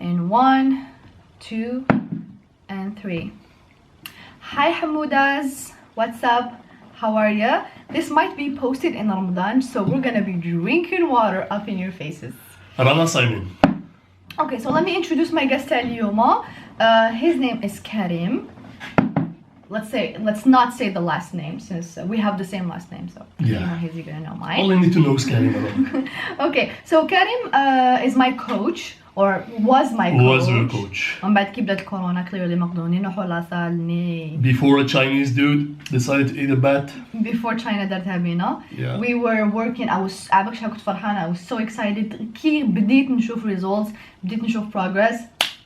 in 1, 2, and 3. Hi Hamoudas, what's up? How are ya? This might be posted in Ramadan, so we're gonna be drinking water up in your faces. Rana Simon. Okay, so let me introduce my guest اليوم. His name is Karim. Let's not say the last name since we have the same last name, so yeah, he's gonna know mine. All I need to know is Karim. Okay, so Karim is my coach, or was my coach. Was your coach. من بعد كي بدات الكورونا clearly مقدوني نروحوا لاصال. Before a Chinese dude decided to eat a bat. Before China دارتها بينا. Yeah. We were working. عباك كنت فرحانة. I was so excited. كي بديت نشوف results, بديت نشوف progress.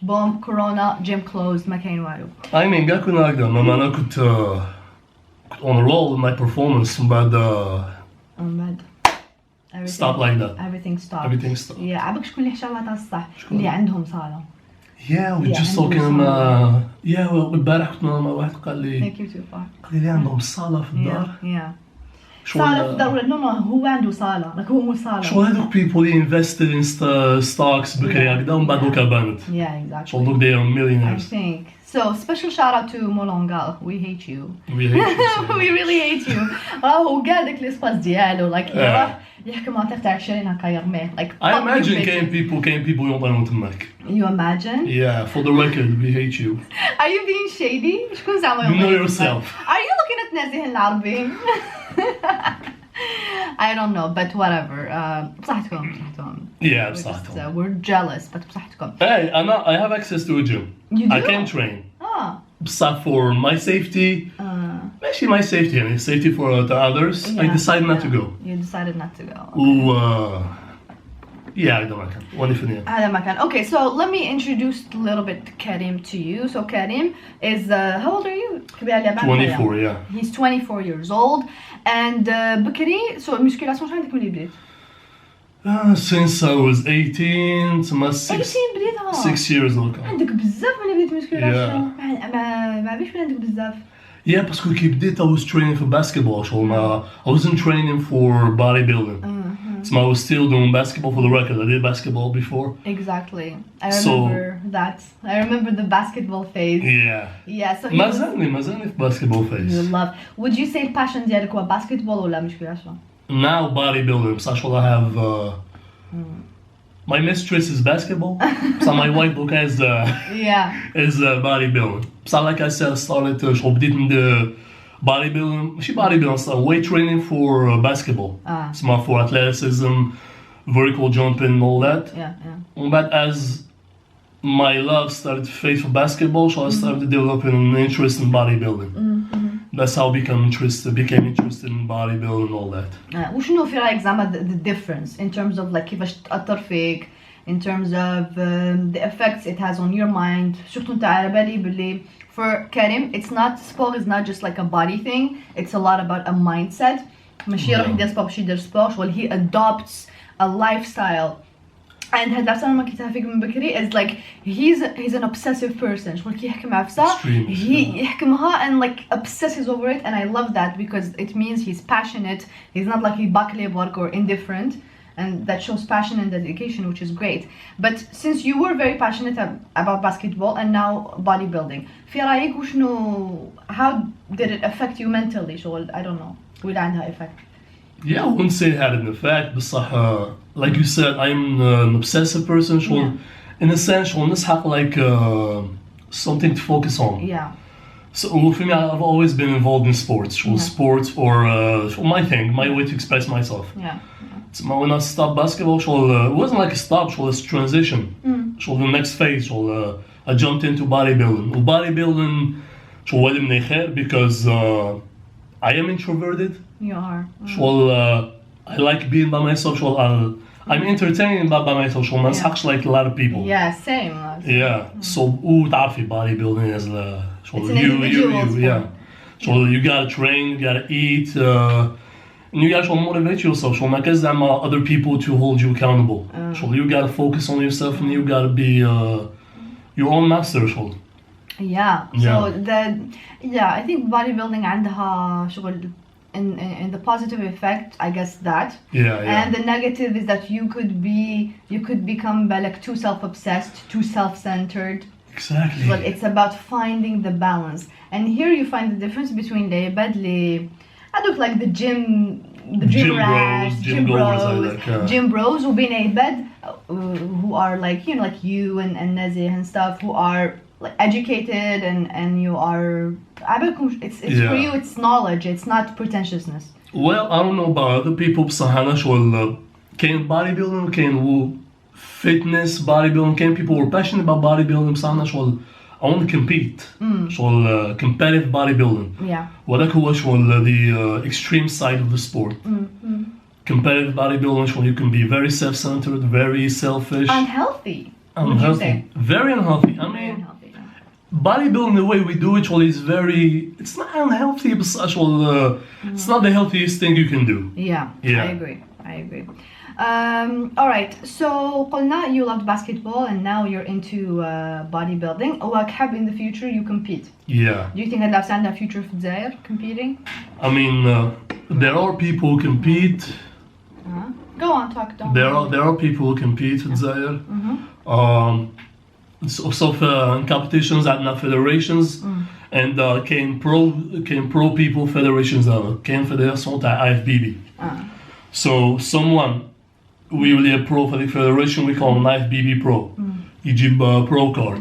Boom, Corona, gym closed, ما كاين والو. I mean, قاعد كنا هكذا، ما أنا كنت on a roll with my performance من بعد stop like that. Everything stopped. Everything stopped. Yeah, عباك شكون اللي حشا على الصح؟ اللي عندهم صالة. Yeah, we just talking. Yeah, والبارح كنت مع واحد قال لي. Thank you too far. قال لي عندهم صالة في الدار. Yeah. صالة في الدار ولا no هو عنده صالة، لك هو مو صالة. شو هذوك people اللي invested in stocks بكري هكذا ومن بعد دوكا بانت. Yeah, exactly. شو look they are millionaires. I think. So special shout out to Molongal. We hate you. We hate you. We really hate you. هو قاعدك الاسباس ديالو like يروح يحكي مناطق تاع الشارع هكا يرميه like. I imagine كاين people يوطنوا تماك. You imagine? Yeah, for the record, we hate you. Are you being shady? شكون زعما You know yourself. Are you looking at نازيه العربي? I don't know, but whatever. بصحتكم. Yeah, بصحتكم. We're jealous, but بصحتكم. Hey, I have access to a gym. You do? I can train. Ah. For my safety. Actually, my safety and safety for the others. Yeah, I decided not to go. You decided not to go. Yeah, هذا ما كان. وأنا فنيا. هذا ما كان. Okay, so let me introduce a little bit Karim to you. So Karim is how old are you? 24, yeah. He's 24 years old, and بكري so المسكولاسيون شحال عندك ملي بديت؟ Since I was 18 to 6 years old. عندك بزاف ملي بديت المسكولاسيون. ما بيش عندك بزاف. Yeah, باسكو كي بديت I was training for basketball. شغل I wasn't training for bodybuilding. So I was still doing basketball for the record. I did basketball before. Exactly. I remember that. I remember the basketball phase. Yeah. Yeah. So ما زالني في basketball phase. You love. Would you say passion ديالك هو basketball ولا مسكولاسيون؟ Now bodybuilding. So I have my mistress is basketball. So my wife Luca is bodybuilding. So like I said, I started to بديت من bodybuilding. ماشي bodybuilding, so weight training for basketball. So for athleticism, vertical jumping, and all that. Yeah. But as my love started to fade for basketball, so I started developing an interest in bodybuilding. That's how I became interested in bodybuilding and all that. وشنو في رأيك زعما the difference in terms of like كيفاش تأثر فيك, in terms of the effects it has on your mind. شفت انت على بالي باللي for Karim sport is not just like a body thing, it's a lot about a mindset. ماشي يروح يدير سبور باش يدير سبور, شغل he adopts a lifestyle. And هاد العفسة ما كنتها فيك من بكري is like he's an obsessive person. شغل كي يحكم عفسة يحكمها and like obsesses over it, and I love that because it means he's passionate. He's not like باكلي work or indifferent, and that shows passion and dedication, which is great. But since you were very passionate about basketball and now bodybuilding, في رأيك وشنو how did it affect you mentally? شغل I don't know ولا عندها effect? Yeah, I wouldn't say it had an effect, but like you said, I'm an obsessive person. In a sense, نسحق like something to focus on. Yeah. So for me, I've always been involved in sports. Sports or my thing, my way to express myself. Yeah. So when I stopped basketball, it wasn't like a stop, it was a transition. The next phase, I jumped into bodybuilding. Bodybuilding, because I am introverted. You are. I like being by myself. I'm entertaining by myself. ما نسحقش like a lot of people. Yeah, same. Yeah. So تعرفي bodybuilding is it's an individual sport. Yeah. So you gotta train, you gotta eat, and you gotta motivate yourself. So ما كاين زعما other people to hold you accountable. So you gotta focus on yourself and you gotta be your own master. Yeah. So I think bodybuilding عندها شغل in the positive effect, I guess that. Yeah. And the negative is that you could become like too self-obsessed, too self-centered. Exactly. But it's about finding the balance. And here you find the difference between I look like the gym rats, gym bros وبين عباد who are like, you know, like you and Nazih and stuff, who are like educated and you are, it's for you, it's knowledge, it's not pretentiousness. Well, I don't know about other people, بصح أنا شغل كاين body building كاين هو fitness bodybuilding, كاين people who are passionate about bodybuilding بصح أنا شغل I want to compete. شغل competitive bodybuilding. Yeah. وهذاك هو شغل the extreme side of the sport. Competitive bodybuilding شغل you can be very self-centered, very selfish. Unhealthy. Very unhealthy. I mean, bodybuilding the way we do it is it's not unhealthy, but it's not the healthiest thing you can do. Yeah. I agree. All right, so قلنا you loved basketball and now you're into bodybuilding. وحاب in the future you compete. Yeah. Do you think that stand a future في الجزائر competing? I mean, there are people who compete. Go on, talk. There are people who compete في الجزائر. So in competitions عندنا federations and كاين pro people federations كاين فدراسيون تاع IFBB. So someone we really a pro for the federation, we call him IFBB Pro. يجيب pro card.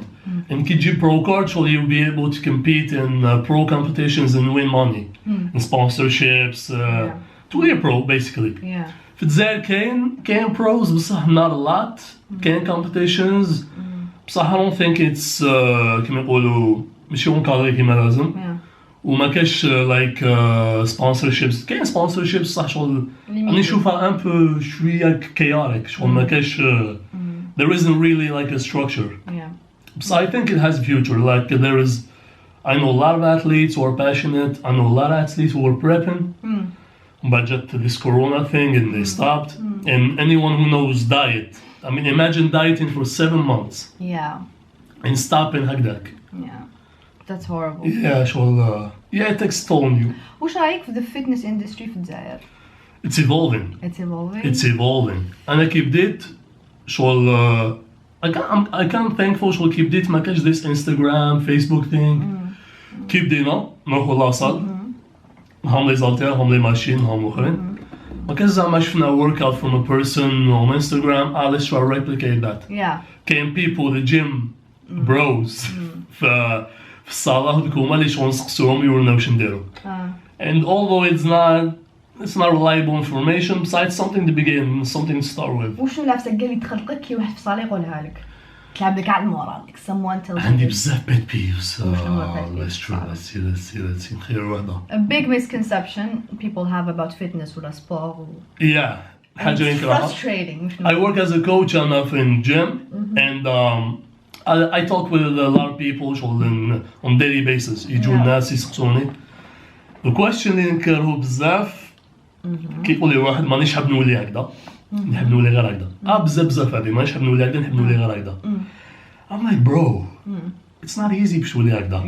And كي تجيب pro card so you'll be able to compete in pro competitions and win money. And sponsorships. To be a pro basically. Yeah. في الجزائر كاين pros بصح not a lot. كاين competitions. بصح I don't think it's كما يقولوا ماشي اونكادري كيما لازم. وما كاش like sponsorships. كاين sponsorships صح شغل أنا نشوفها un peu شوية chaotic شغل ما كاش there isn't really like a structure. Yeah. So I think it has a future. Like I know a lot of athletes who are passionate. I know a lot of athletes who are prepping. But just this Corona thing and they stopped. And anyone who knows diet. I mean, imagine dieting for 7 months. Yeah. And stopping هكذاك. Yeah. That's horrible. Yeah, شغل it takes toll on you. وش رأيك في the fitness industry في الجزائر؟ It's evolving. It's evolving. أنا كي بديت شغل I can't thankful شغل كي بديت ما كاش this Instagram, Facebook thing. كي بدينا نروحوا لاصال. هم لي زالتير هم لي ماشين هم الآخرين. ما كاش زعما شفنا workout from a person on Instagram. Let's try to replicate that. Yeah. كاين people the gym bros في الصالة هذوك هما اللي شغل نسقسوهم يورينا واش نديرو. And although it's not reliable information, besides something to begin, something to start with. وشنو نفسك قال لي تخلقك كي واحد في الصالة يقولها لك تلعب لك على المورال like someone tells you. عندي بزاف pet peeves. Let's see نخير وحدة. A big misconception people have about fitness ولا sport. Yeah. حاجة ينكرهها. Frustrating. I work as a coach in gym and I talk with a lot of people on daily basis. يجوا الناس يسقسوني. The question اللي نكرهه بزاف كيقول لي واحد مانيش حاب نولي هكذا نحب نولي غير هكذا بزاف هذه مانيش حاب نولي هكذا نحب نولي غير هكذا. I'm like bro it's not easy باش تولي هكذا.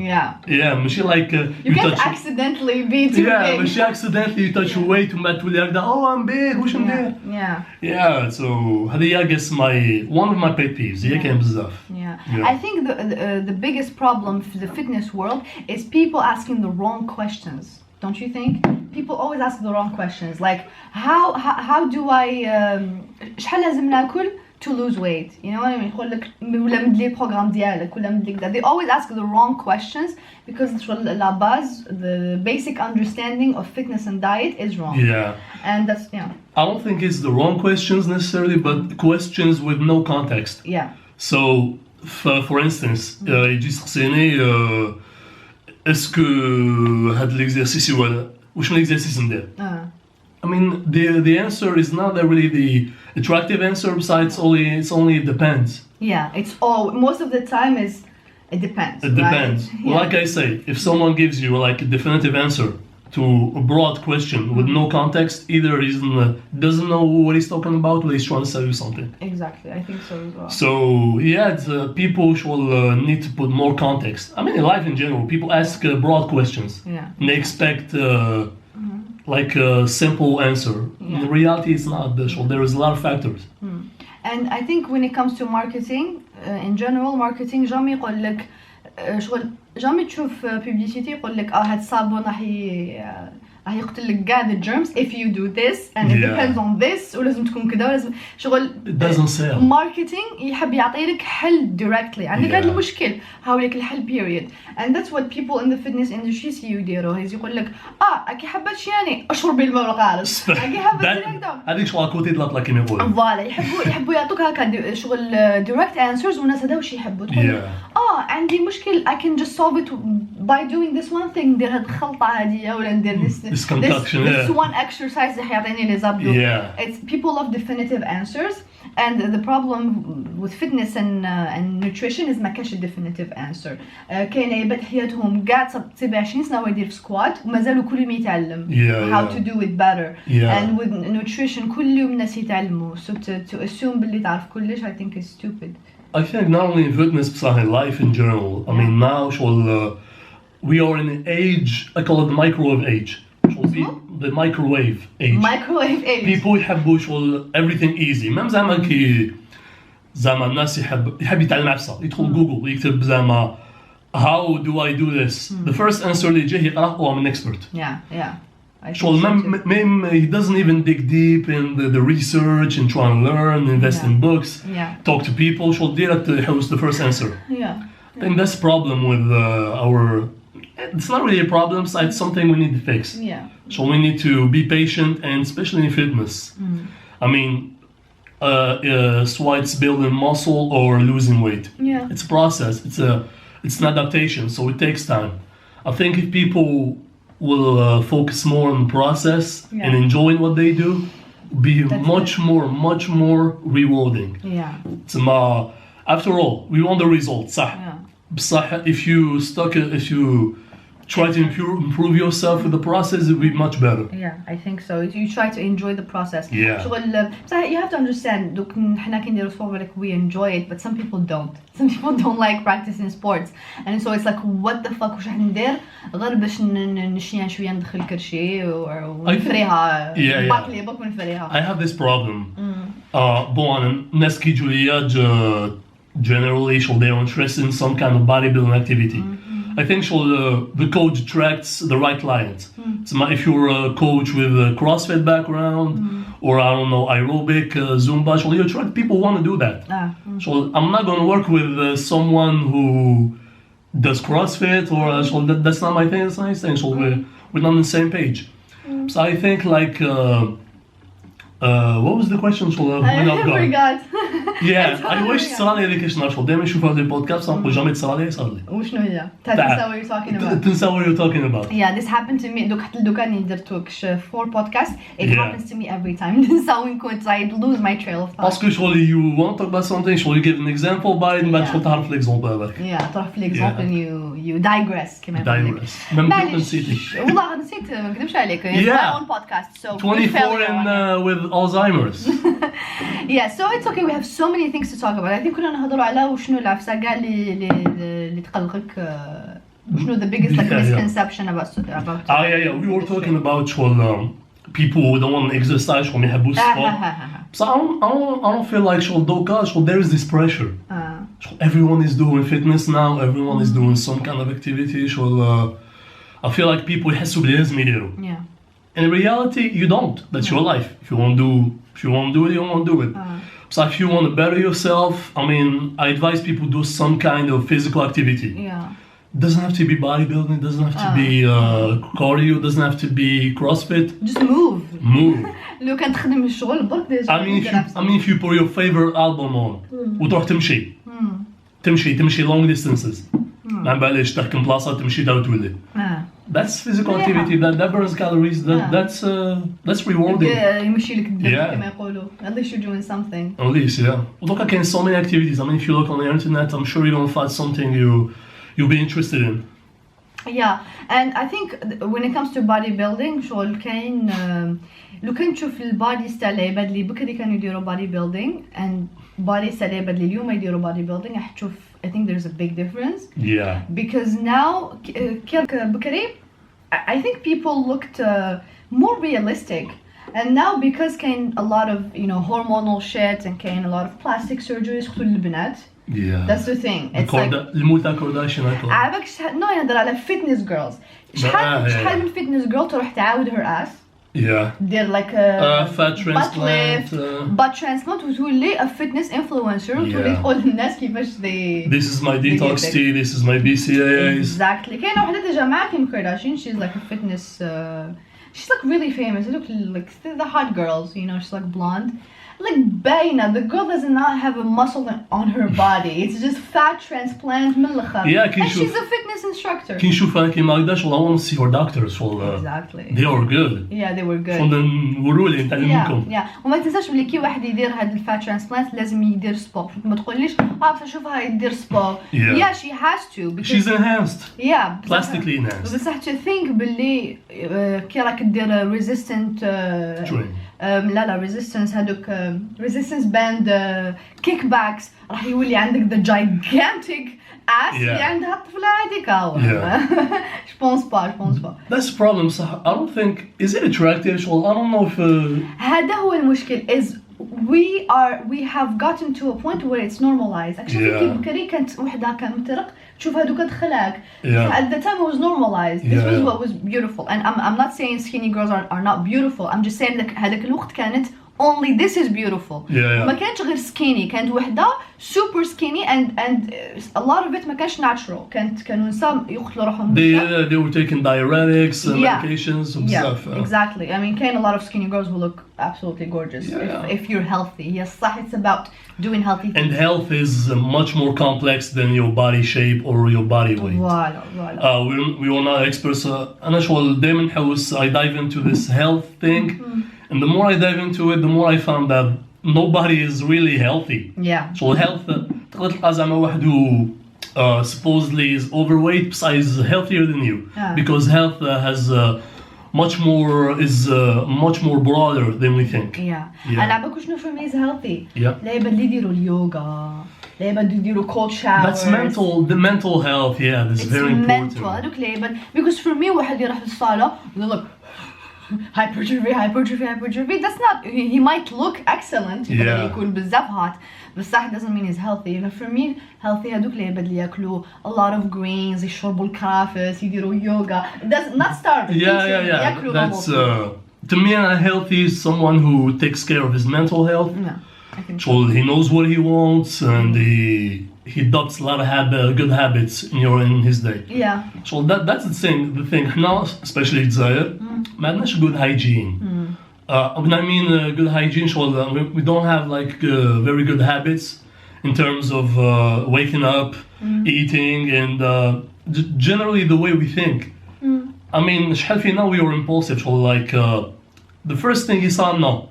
Yeah ماشي like you can't accidentally be too big. ماشي accidentally you touch your weight وما تولي هكذا I'm big واش ندير. Yeah so هذه I guess one of my pet peeves هي كاين بزاف. I think the biggest problem for the fitness world is people asking the wrong questions. Don't you think? People always ask the wrong questions like how do I شحال لازم ناكل to lose weight, you know what I mean? يقول لك ولا مدلي البروغرام ديالك ولا مدلي كذا. They always ask the wrong questions because la base, the basic understanding of fitness and diet is wrong. Yeah. And that's I don't think it's the wrong questions necessarily, but questions with no context. Yeah. So for instance, يجي يسقسيني est-ce que هاد l'exercice ولا واش من exercice ندير. I mean the answer is not really the attractive answer. Besides, it's only it depends. Yeah, it's all most of the time is it depends. It depends. Right? Well, like I say, if someone gives you like a definitive answer to a broad question with no context, either he doesn't know what he's talking about, or he's trying to sell you something. Exactly, I think so as well. So yeah, people should need to put more context. I mean, in life in general, people ask broad questions. Yeah. And they expect like a simple answer. In reality, it's not. There is a lot of factors. And I think when it comes to marketing, in general, marketing جامي يقول لك شغل جامي تشوف publicity يقول لك هاد الصابون راح يقتل لك كاع the germs if you do this and it depends on this ولازم تكون كذا ولازم شغل it doesn't sell. marketing يحب يعطي لك حل directly عندك هذا المشكل هاولك الحل period and that's what people in the fitness industry يديروا يقول لك اكي حبت شياني اشربي الماء القارص اكي حبت هذيك شغل كوتي لا كيما يقولوا فوالا يحبوا يعطوك هكا شغل direct answers والناس هذا واش يحبوا تقول عندي مشكل I can just solve it by doing this one thing ندير هاد الخلطه هذه ولا ندير this concoction, this one exercise اللي حيعطيني لي زابدو. It's people love definitive answers and the problem with fitness and nutrition is ما كاش a definitive answer. كاين عباد حياتهم كاع تصيب 20 سنه وهو يدير في سكوات ومازالوا كل يوم يتعلم how to do it better. And with nutrition كل يوم الناس يتعلموا so to assume باللي تعرف كلش I think is stupid. I think not only in fitness but in life in general. I mean now we are in an age I call it the microwave age. The microwave age. Microwave age. People يحبوا شغل everything easy. مام زعما الناس يحب يتعلم نفسه يدخل جوجل يكتب زعما how do I do this? The first answer اللي يجيه يقرأ هو من expert. شغل he doesn't even dig deep in the research and try and learn, invest in books, talk to people. شغل direct يحوس the first answer. I think that's the problem with our. It's not really a problem, it's something we need to fix. So we need to be patient, and especially in fitness. I mean, so it's building muscle or losing weight. It's a process. It's an adaptation, so it takes time. I think if people will focus more on the process and enjoying what they do, be much more rewarding. After all, we want the results. If you try to improve yourself with the process, it will be much better. I think so. You try to enjoy the process. You have to understand, حنا كي نديرو sport like we enjoy it, but some people don't. Some people don't like practicing sports. And so it's like what the fuck واش راح ندير غير باش نشيان شويه ندخل كرشي ونفريها باكلي بك ونفريها. I have this problem. الناس كي يجوا ليا generally they're interested in some kind of bodybuilding activity. I think the coach attracts the right clients. So if you're a coach with a CrossFit background or I don't know aerobic, Zumba, you attract people who want to do that. So I'm not going to work with someone who does CrossFit or that's not my thing. That's not my thing. So we're not on the same page. So I think like. What was the question? I forgot. I wish تصرالي هذيك ايش نعرفوا دائما نشوف هذا البودكاست نقول جامي تصرالي صار لي. وشنو هي؟ تنسى what you're talking about. تنسى what you're talking about. This happened to me. حتى دوكاني درتوكش 4 podcasts. It happens to me every time. ننسى وين كنت. I lose my trail of thought. باسكو you want to talk about something, you give an example بعد ما تدخل تعرف l'exemple هذاك. تعرف l'exemple and you digress كما يقول لك. ممكن نسيتي. والله نسيت ما نكذبش عليك. It's my own podcast. So 24 and with Alzheimer's. So it's okay. We have so many things to talk about. I think كنا نهضروا على وشنو العفسة كاع اللي تقلقك وشنو the biggest misconception about we were talking about people who don't want to exercise وما يحبوش sport. So I don't feel like there is this pressure. Everyone is doing fitness now. Everyone is doing some kind of activity. I feel like people يحسوا بلي لازم يديروا. In reality, you don't. That's your life. If you want to do it, you won't do it. So if you want to better yourself, I mean, I advise people do some kind of physical activity. It doesn't have to be bodybuilding. It doesn't have to be cardio. It doesn't have to be CrossFit. Just move. لو كان تخدم الشغل برك ديجا. I mean, if you put your favorite album on وتروح تمشي long distances. ما باليش تحكم بلاصة تمشي دا وتولي. That's physical activity. That burns calories. That's rewarding. يمشي لك الدم كما يقولوا. At least you're doing something. At least, ودوكا كاين so many activities. I mean, if you look on the internet, I'm sure you're gonna find something you'll be interested in. And I think when it comes to bodybuilding شغل كاين لو كان تشوف البادي ستايل العباد اللي بكري كانوا يديروا body building and body ستايل العباد اللي اليوم يديروا body building راح تشوف I think there's a big difference. Because now بكري I think people looked more realistic. And now because كاين a lot of hormonal shit and كاين a lot of plastic surgeries خصو للبنات. Yeah. That's the thing. It's like الموتى كورداشيان هكا. عابك نو يهضر على fitness girls. شحال من fitness girl تروح تعاود her ass. Yeah. دير like a fat transplant. butt transplant وتولي a fitness influencer وتولي تقول للناس كيفاش This is my detox tea, this is my BCAAs. Exactly. كاينة وحدة ديجا مع كيم كارداشيان. She's like a fitness. She's like really famous. Look like the hot girls. She's like blonde. Like باينة the girl does not have a muscle on her body. It's just fat transplant من الآخر. Yeah, and she's a fitness instructor. كي نشوفها كيما هكذاش والله I want to see your doctors. Exactly. They were good. Yeah, they were good. نوروا لي نتعلمكم. Yeah. وما تنساش بلي كي واحد يدير هاد الفات ترانسبلانت لازم يدير سبور. ما تقوليش فشوفها يدير سبور. Yeah, she has to. She's enhanced. Yeah. Plastically enhanced. بصح to think بلي كي راك دير resistant. لا resistance هادوك resistance band kickbacks راح يولي عندك the gigantic ass اللي عندها الطفلة هذيك je pense pas. That's the problem. So I don't think is it attractive? Well, I don't know if هذا هو المشكل is we have gotten to a point where it's normalized. Actually كي بكري كانت وحدة كان مترق تشوف هادوك دخلاك. At the time it was normalized. This was what was beautiful. And I'm not saying skinny girls are not beautiful. I'm just saying that هذاك الوقت كانت only this is beautiful. ما كانتش غير skinny. كانت وحدة super skinny and a lot of it ما كانش natural. كانوا نساء يقتلوا روحهم. They were taking diuretics, medications and stuff. Exactly. I mean, a lot of skinny girls who look absolutely gorgeous if you're healthy. Yes, it's about doing healthy things. And health is much more complex than your body shape or your body weight. Voilà. We are not experts. أنا شغل دايما نحوس I dive into this health thing. And the more I dive into it, the more I found that nobody is really healthy. Yeah. So health, تقدر تلقى زعما واحد who supposedly is overweight besides healthier than you. Because health has much more broader than we think. Yeah. أنا عباك شنو for me is healthy. Yeah. لعبة اللي يديروا اليوغا. لعبة اللي يديروا cold showers. That's the mental health. Yeah, that's very important. It's mental. هذوك لعبة because for me واحد يروح للصالة يقول لك hypertrophy. That's not. He might look excellent. يكون بزاف hot. بصح doesn't mean he's healthy. For me, healthy هادوك العباد اللي ياكلوا a lot of greens, يشربوا الكرافس, يديروا yoga. Does not starve. Yeah. That's to me, a healthy is someone who takes care of his mental health. Yeah, I think so. He knows what he wants and he adopts a lot of good habits in his day. Yeah. So that's the thing. Now, especially in Zaire, ما عندناش good hygiene. When I mean good hygiene, so we don't have like very good habits in terms of waking up, eating, and generally the way we think. I mean, شحال فينا we were impulsive. So like the first thing he saw, no.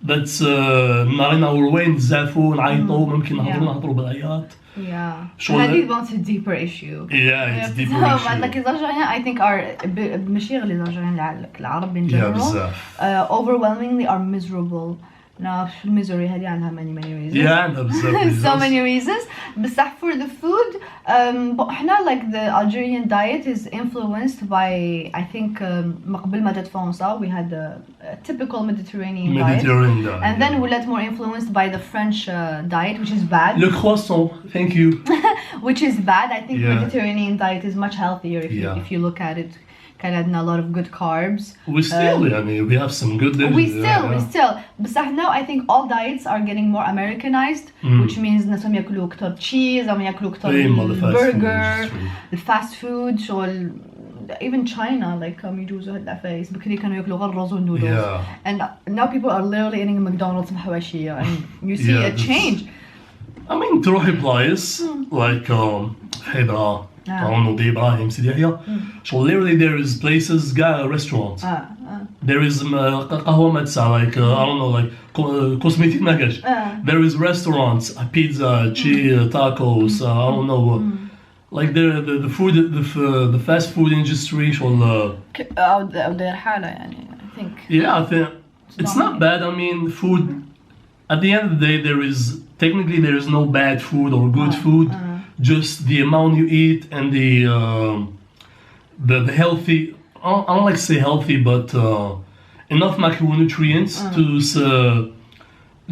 That's not in our way. نزعفوا نعيطوا ممكن نهضروا بالعياط. Yeah. هذه wants a deeper issue. Yeah, it's a deeper issue. Like الألجيريين I think are ماشي غير الألجيريين العرب in general. Overwhelmingly are miserable. misery هذه عندها many reasons. Yeah, عندها بزاف. So many reasons. بصح for the food, احنا like the Algerian diet is influenced by I think قبل ما جت فرنسا we had a typical Mediterranean diet. And then we got more influenced by the French diet, which is bad. Le croissant, thank you. Which is bad. I think Mediterranean diet is much healthier if you look at it. كان عندنا a lot of good carbs. We still, we have some good dishes. We still. بصح now I think all diets are getting more Americanized, which means ناسهم ياكلوا أكتر cheese، أو ياكلوا أكتر burger، the fast food. شغل even China like يجوزوا هاد العفايس بكري كانوا ياكلوا غير رز ونودلز. And now people are literally eating McDonald's بحواشية and you see a change. I mean تروحي بلايص like حيدرا. I don't know, Ibrahim, Sidi Yahya. So literally there is places, restaurants. There is قهوة مدسة, like I don't know, like cosmetic magash. There is restaurants, pizza, tacos, I don't know. Like the food, the fast food industry. أو داير حالة يعني, I think. Yeah, I think it's not bad. I mean, food. At the end of the day, there is no bad food or good food. Just the amount you eat and the healthy. I don't like to say healthy, but enough macronutrients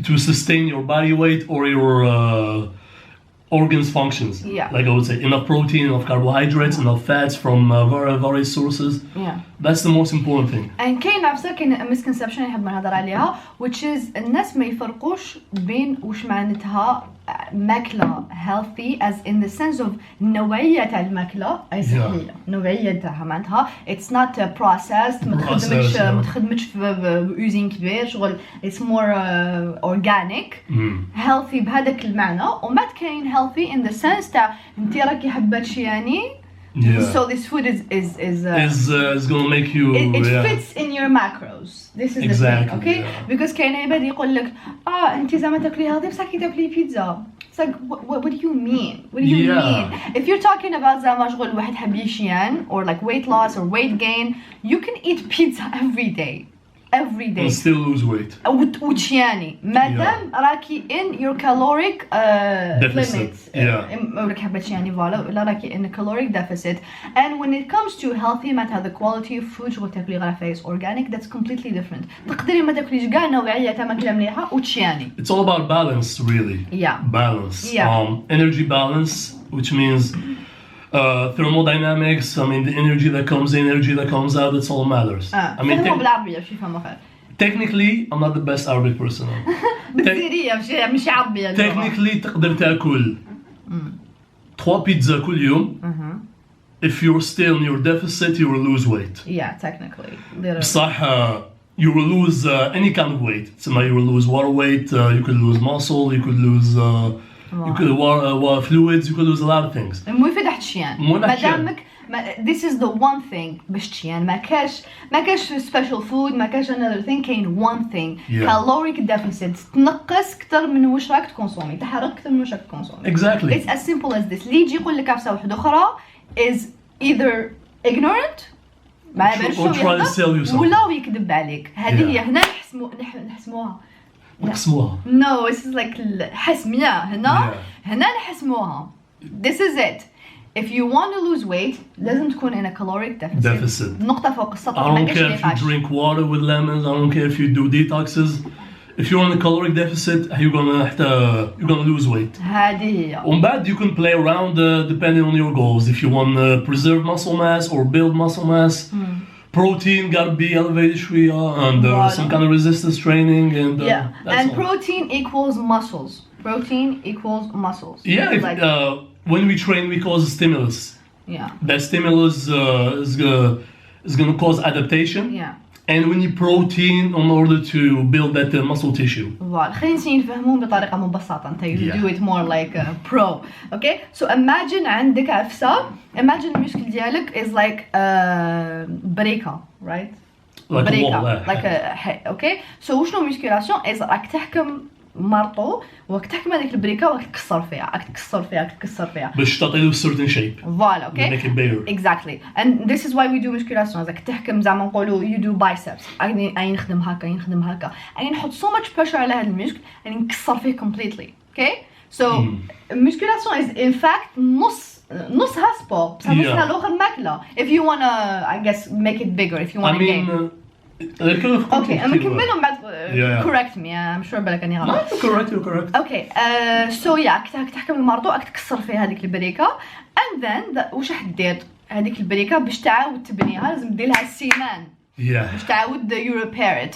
to sustain your body weight or your organs functions. Yeah. Like I would say, enough protein, enough carbohydrates, enough fats from various sources. Yeah. That's the most important thing. and كاين عفسه كاين misconception نحب نهضر عليها which is الناس ما يفرقوش بين وش معناتها ماكله healthy as in the sense of نوعيه تاع الماكله اي صحيه نوعيه تاعها معناتها it's not processed ما تخدمتش في اوزين كبير شغل it's more organic healthy بهذاك المعنى وما كاين healthy in the sense تاع انت راكي حبات شي يعني so this food is gonna make you it fits in your macros. This is the thing, okay? Because كاين عباد يقول لك انت زعما تاكلي هذه بصح كي تاكلي بيتزا. It's like what do you mean? What do you mean? If you're talking about زعما شغل واحد حاب يشيان or like weight loss or weight gain, you can eat pizza every day. and still lose weight. وتشياني مادام راكي in your caloric limits. راكي حابة تشياني فوالا ولا راكي in a caloric deficit. And when it comes to healthy معناتها the quality of food شغل تاكلي غرفايس organic that's completely different. تقدري ما تاكليش كاع نوعية تاع ماكلة مليحة وتشياني. It's all about balance really. Balance. Energy balance, which means thermodynamics. I mean the energy that comes in, energy that comes out, that's all matters. I mean technically I'm not the best Arabic person. مش عربية. Technically تقدر تاكل 3 بيتزا كل يوم. If you're still in your deficit you will lose weight. Yeah, technically. بصح you will lose any kind of weight. So you will lose water weight, you could lose muscle, you could lose you could fluids, you could lose a lot of things. مو يفيد حتشيان. مادامك this is the one thing باش تشيان ما كاش special food ما كاش another thing كاين one thing caloric deficit تنقص أكثر من واش راك تكونسومي تحرق أكثر من واش راك تكونسومي. Exactly. It's as simple as this. اللي يجي يقول لك عفسة واحدة أخرى is either ignorant ما يعرفش ولا يكذب عليك. هذه هي هنا نحسموها. نحسموها. No, this is like الحسمية هنا نحسموها. This is it. If you want to lose weight لازم تكون in a caloric deficit. نقطة فوق السطر. I don't care if you drink water with lemons. I don't care if you do detoxes. If you're on a caloric deficit you're gonna lose weight. هذه هي. ومن بعد you can play around depending on your goals. If you want to preserve muscle mass or build muscle mass. Protein gotta be elevated شوية and some kind of resistance training and and protein equals muscles. Protein equals muscles. Yeah, when we train we cause a stimulus. Yeah. That stimulus is gonna cause adaptation. Yeah. And we need protein in order to build that muscle tissue. Voilà. خلينا نفهمون بطريقة مبسطة. أنت you do it more like pro. Okay. So imagine عندك عفسة. Imagine المشكل ديالك is like بريكة, right? Like a wall. Like a okay. So وشنو musculation is راك تحكم مرطو وراك تحكم هذيك البريكة وراك تكسر فيها. باش تعطيه certain shape. Voilà. Okay. Make it bigger. Exactly. And this is why we do musculation. راك تحكم زعما نقولوا you do biceps. أي نخدم هكا. أي نحط so much pressure على هذا المشكل أي نكسر فيه completely. Okay. So musculation is in fact نصها سبور بس نصها الأخر ماكلة. If you wanna I guess make it bigger if you wanna gain. Okay, أما كملهم بعد. Correct me. I'm sure بالك أني غلط. You're correct. Okay. So yeah تحكم المرضو راك تكسر فيها هذيك البريكة and then واش راح دير هذيك البريكة باش تعاود تبنيها لازم دير لها السيمان. باش تعاود you repair it.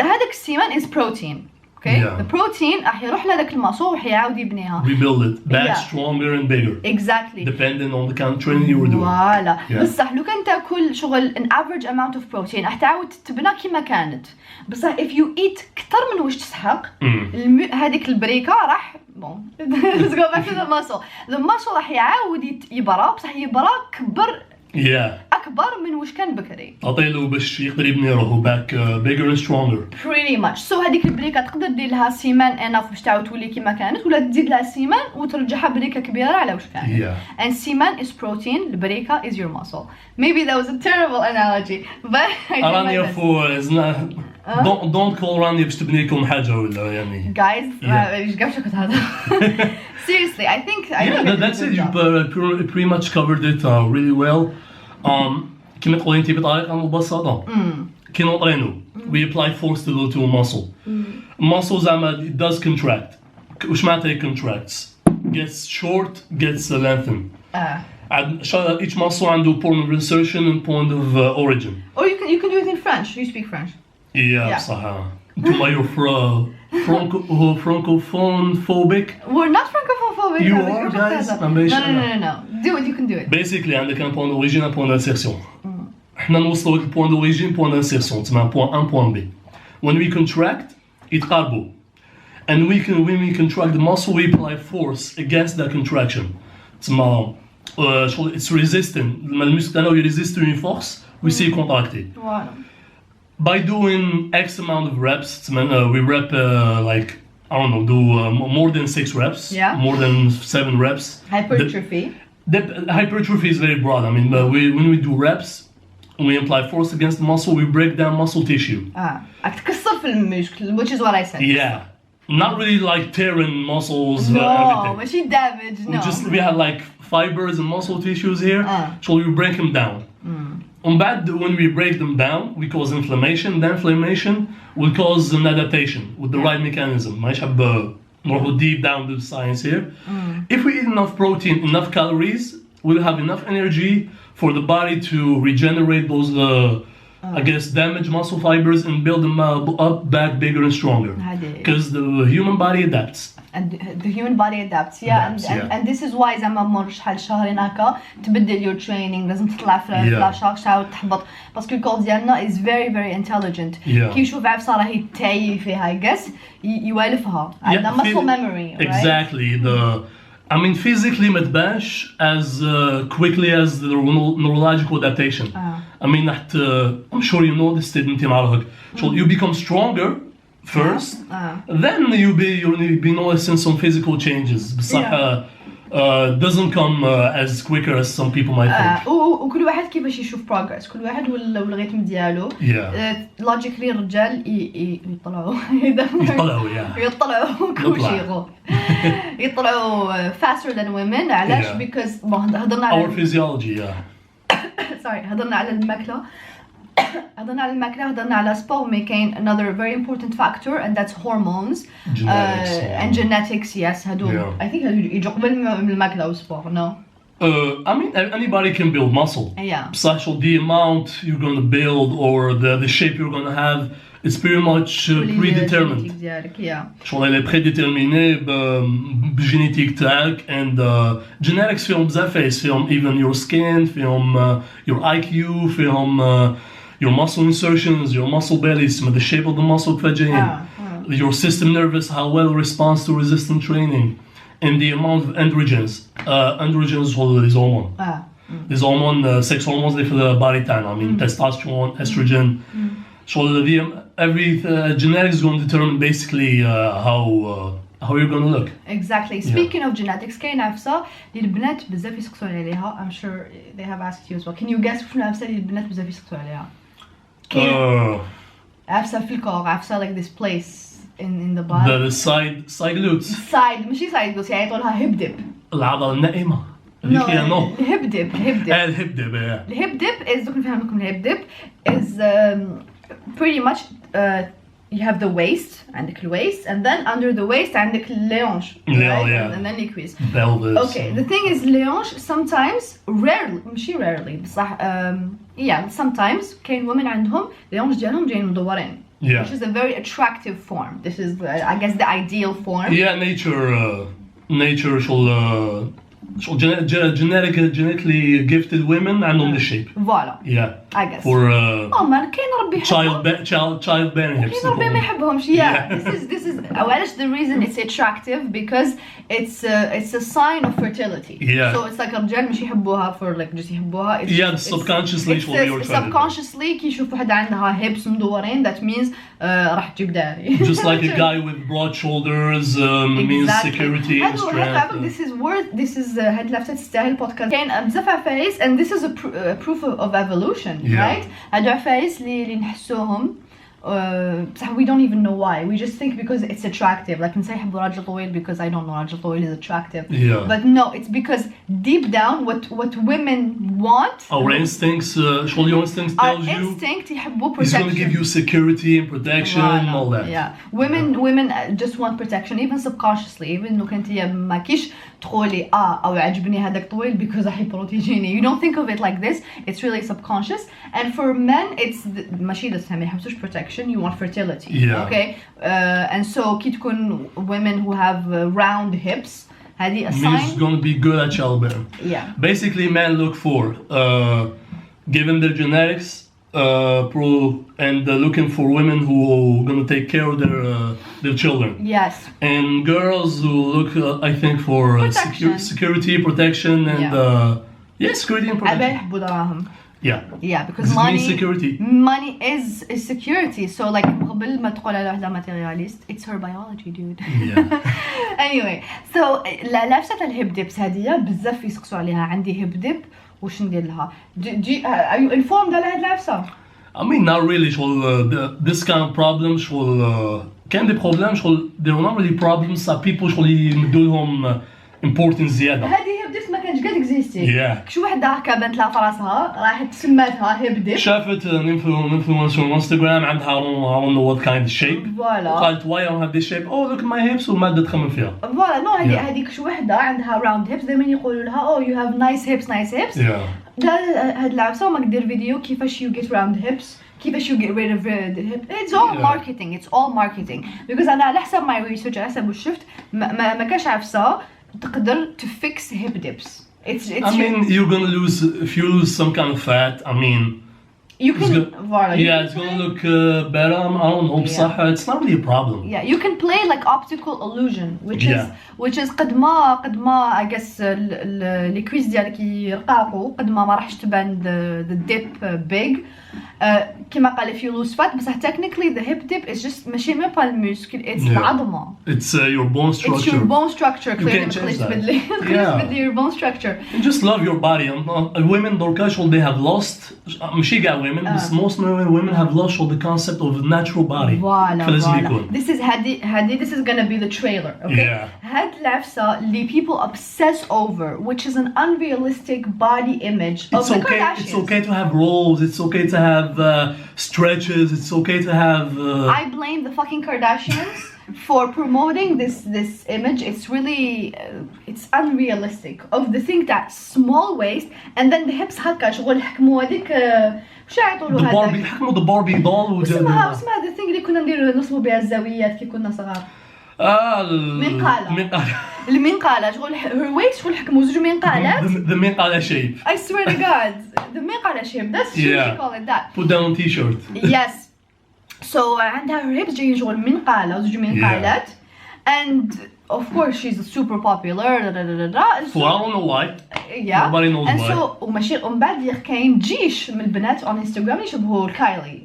هذاك السيمان is protein. Okay. The protein راح يروح لهذاك المصو وراح يعاود يبنيها. Rebuild it back stronger and bigger. Exactly. Depending on the kind of training you were doing. Voilà. بصح لو كان تاكل شغل an average amount of protein راح تعاود تبنى كيما كانت. بصح if you eat كثر من واش تسحق هذيك البريكة راح let's go back to the muscle. The muscle راح يعاود يبرى بصح يبرى كبر. أكبر من وش كان بكري. أعطيله باش يقدر يبني روحه back bigger and stronger. Pretty much. So هذيك البريكة تقدر تدير لها سيمان enough باش تعاود تولي كيما كانت ولا تزيد لها سيمان وترجعها بريكة كبيرة على وش كانت. And سيمان is protein. البريكة is your muscle. Maybe that was a terrible analogy, but I did my best. Don't call رانيا باش تبني لكم حاجة ولا يعني. Guys, إيش قبل شكت هذا. Seriously, I think that's it. You pretty much covered it really well. كما تقولي انت بطريقة مبسطة. كي نطرينو we apply force to a muscle. Muscle زعما it does contract. وش معناتها contracts? Gets short, gets lengthened. Each muscle عنده point of insertion and point of origin. Or you can do it in French. You speak French. Yeah. صح. انتم you're francophone phobic. We're not francophone phobic. You are, guys. No. Do it. You can do it. Basically عندك un point d'origine, un point d'insertion. احنا نوصلوا لك point d'origine, point d'insertion. تسمى point A, point B. When we contract, يتقاربوا. And when we contract the muscle, we apply force against that contraction. تسمى it's resistant. لما المسكل تاعنا يريزيست une force, we see it contracted. Voilà. By doing X amount of reps, we rep like I don't know, do more than 6 reps, more than 7 reps. Hypertrophy. The hypertrophy is very broad. I mean, when we do reps, we apply force against the muscle, we break down muscle tissue. تكسر في المشكل, which is what I said. Yeah, not really like tearing muscles. No, ماشي damage. No. We have like fibers and muscle tissues here, so we break them down. When we break them down, we cause inflammation. The inflammation will cause an adaptation with the right mechanism. ماش حاب نروحوا deep down to the science here. If we eat enough protein, enough calories, we'll have enough energy for the body to regenerate those, I guess, damaged muscle fibers and build them up back bigger and stronger. Because the human body adapts. And the human body adapts, and this is why زعما مر شحال شهرين هكا تبدل your training, لازم تطلع في لاشاك تعاود تحبط باسكو الكور ديالنا is very very intelligent. كي يشوف عفسه راهي تاي فيها I guess يوالفها عندها muscle memory, right? Exactly. I mean physically ما تبانش as quickly as the neurological adaptation. I mean I'm sure you noticed it انت مع so you become stronger first, then you'll be noticing some physical changes. بصح doesn't come as quicker as some people might think. وكل واحد كيفاش يشوف progress, كل واحد والريتم ديالو. Logically الرجال يطلعوا كلشي يطلعوا faster than women. علاش؟ because هضرنا على our physiology. sorry, هضرنا على الماكلة. هضرنا على سبور, مي كاين another very important factor and that's hormones. And genetics. Yes, هادو I think هادو يجوا قبل من الماكلة والسبور. No. I mean anybody can build muscle. بصح the amount you're going to build or the shape you're going to have, it's pretty much predetermined. شغل elle est prédéterminée بجينيتيك تاعك, and genetics فيهم بزاف فايس, فيهم even your skin, فيهم your IQ, فيهم your muscle insertions, your muscle belly, the shape of the muscle your system nervous, how well it responds to resistant training, and the amount of androgens. Androgens are these hormone. These hormone, sex hormones for the body time. I mean testosterone, estrogen. So every genetics is going to determine basically how you're going to look. Exactly. Speaking of genetics, كاين عفسة اللي البنات بزاف يسقسوا عليها. I'm sure they have asked you as well. Can you guess شنو عفسة اللي البنات بزاف يسقسوا عليها؟ عفسة في الكور, عفسة like this place in the body. The side glutes. Side ماشي side glutes, يعيطوا لها hip dip. العضلة النائمة. الهيب ديب. الهيب ديب. الهيب ديب is دوك نفهم لكم الهيب ديب is pretty much you have the waist, عندك الwaist, and then under the waist عندك الهانش, right? And then الكويس. Pelvis. Okay, the thing is الهانش sometimes, rarely, ماشي rarely بصح sometimes كاين women عندهم الهانش ديالهم جايين مدورين. Which is a very attractive form. This is I guess the ideal form. Nature genetically gifted women عندهم the shape. Voilà. I guess. For كاين ربي يحبهم. child bearing hips. كاين ربي ما يحبهمش. This is علاش the reason it's attractive, because it's a sign of fertility. So it's like الرجال مش يحبوها for like just يحبوها. Subconsciously subconsciously كي يشوف واحدة عندها hips مدورين, that means راح تجيب داري. Just like a guy with broad shoulders means security and strength. This is هاد لفتة تستاهل بودكاست. كاين بزاف عفايس and this is a proof of evolution, right? هادو عفايس اللي نحسوهم بصح we don't even know why. We just think because it's attractive. Like نسا يحبوا راجل طويل because I don't know راجل طويل is attractive. But no, it's because deep down what women want. Our instincts, شغل your instincts Our tells you instinct يحبوا he's protection. going to give you security and protection and all that. Yeah, women just want protection, even subconsciously. Even إنه كنتي ما كيش تقولي أو عجبني هذاك طويل because راح يبروتيجيني. You don't think of it like this. It's really subconscious. And for men, it's ماشي لسه ما يحبسوش protection. You want fertility. Yeah. Okay. And so كي تكون women who have round hips. هذه a Means sign. going to be good at childbearing. Yeah. Basically, men look for, given their genetics, and looking for women who are going to take care of their children. Yes. And girls who look, I think, for security, protection, and security and protection. يحبوا دراهم. Yeah. Yeah, because This money means security. Money is security. So like قبل ما تقول على واحدة materialist, it's her biology, dude. Yeah. Anyway, so لابسة الهيب ديبس هذه بزاف يسقسوا عليها. عندي هيب ديب وش ندير لها؟ Are you informed على هاد اللابسة؟ I mean, not really. This kind of problems كان دي problems they're not really problems that people يمدوا لهم importance زيادة. هذه هيب ديبس ما كانش قد اكزيستي. Yeah. شو وحده هكا بنت لها في راسها راحت سماتها هيب ديب. شافت an influencer on Instagram عندها I don't know what kind of shape. Voilà. قالت why I don't have this shape? Oh look at my hips ومادة تخمم فيها. Voilà. No, هذيك شو وحده عندها round hips دائما يقولوا لها oh you have nice hips. Yeah. هاد اللعبة وما دير فيديو كيفاش you get round hips. كيفاش you get rid of the hip. It's all marketing. It's all marketing. Because أنا على حسب my research على حسب وش شفت ما كانش عارفة تقدر to fix hip dips. It's I mean, you're gonna lose if you lose some kind of fat. I mean, you can it's gonna look better. I don't know. Yeah. It's not really a problem. Yeah, you can play like optical illusion, which is قد ما I guess les cuisses ديالك يرقاقوا قد ما راحش تبان the dip big. كما قال if you lose fat بس technically the hip dip is just ماشي ميم با المسكل it's العظمة. It's your bone structure. It's your bone structure. You can't change that. Yeah. Your bone structure. You just love your body. Women they have lost ماشي كاع women but most women have lost all the concept of the natural body. Voilà. This is هذه this is gonna be the trailer. Okay. Yeah. هاد لابسة اللي people obsess over, which is an unrealistic body image of the Kardashians. It's okay to have rolls. It's okay to have stretches. It's okay to have. I blame the fucking Kardashians for promoting this image. It's really it's unrealistic of the thing that small waist and then the hips هكا شغل حكموا هذيك وش يعيطوا له هذاك؟ حكموا the Barbie doll. اسمها the thing اللي كنا نديروا نصبوا بها الزاويات كي كنا صغار. المنقالة شغل her waist شغل حكموا زوج منقالات. The منقالة shape. I swear to God, the منقالة shape. That's what you call it that. Put down t-shirt. Yes. So عندها her hips جايين شغل منقالة وزوج منقالات. And of course she's super popular. So I don't know why. Yeah. Nobody knows and why. So ومن بعد كاين جيش من البنات on Instagram يشبهوا كايلي.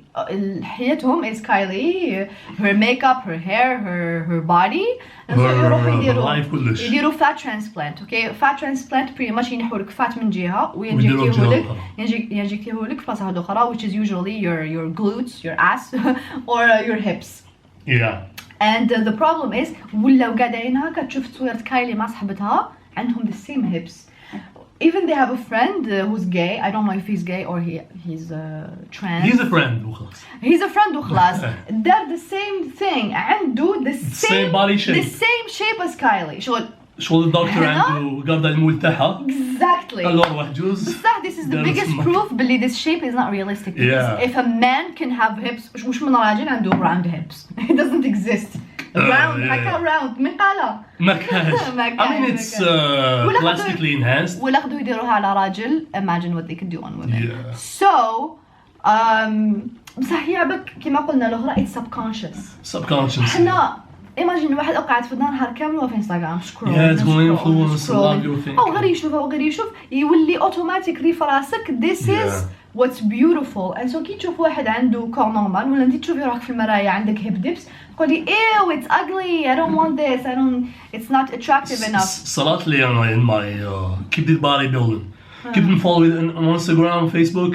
حياتهم is Kylie, her makeup, her hair, her body. her life كلش. يديروا fat transplant. Okay, fat transplant pretty much ينحوا لك fat من جهة وينجكتيوه لك في بلاصة واحدة أخرى, which is usually your glutes, your ass, or your hips. Yeah. And the problem is ولاو قاعدين هكا تشوف صورة كايلي مع صاحبتها عندهم the same hips. Even they have a friend who's gay. I don't know if he's gay or he's trans. He's a friend وخلاص. He's a friend وخلاص. They're the same thing. عنده the same body shape. The same shape as Kylie. شغل الدكتور عنده قبضة المول تاعها. Exactly. الله وحجوز. بصح this is the biggest proof بلي this shape is not realistic. Yeah. If a man can have hips, مش من راجل عنده round hips. It doesn't exist. Round, هكا round منقالة. ما كانش. I mean it's plastically enhanced. ولا قدروا يديروها على راجل. Imagine what they could do on women. Yeah. So بصح هي عبك كما قلنا الأخرى it's subconscious. حنا imagine واحد قاعد في الدار نهار كامل وفي انستغرام سكرول. Yeah, it's going to influence a lot of your thinking. أو غير يشوف يولي automatically في راسك this is what's beautiful. And so كي تشوف واحد عنده كور نورمال ولا انت تشوفي روحك في المرايا عندك هيب ديبس تقولي ew it's ugly I don't want this it's not attractive enough. صارت لي أنا in my keep the bodybuilding. Keep them following on Instagram, Facebook.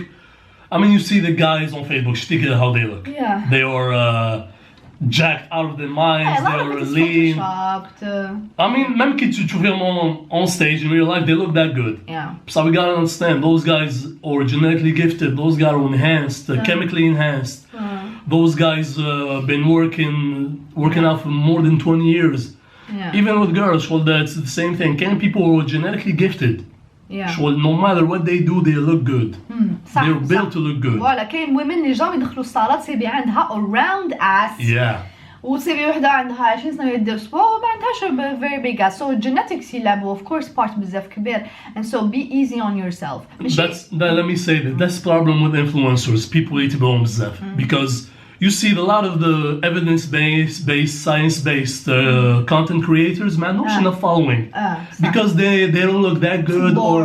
I mean you see the guys on Facebook. Stick how they look. Yeah. They are jacked out of their minds, a lot of they're it is lean. photoshopped. I mean, même que tu fais on stage in real life, they look that good. Yeah. So we gotta understand, those guys are genetically gifted, those guys are enhanced, chemically enhanced. Those guys been working out for more than 20 years. Yeah. Even with girls, well, that's the same thing. Can people who are genetically gifted? Yeah. Well, no matter what they do, they look good. صح. They're built to look good. فوالا كاين women اللي جام يدخلوا الصالات سيبي عندها round ass. Yeah. وتسيبي وحده عندها 20 سنه يدير سبور وما عندهاش very big ass. So genetics يلعبوا of course part بزاف كبير. And so be easy on yourself. Let me say that's the problem with influencers. People need to be on بزاف because you see a lot of the evidence-based, science-based content creators, man, not enough following because they don't look that good or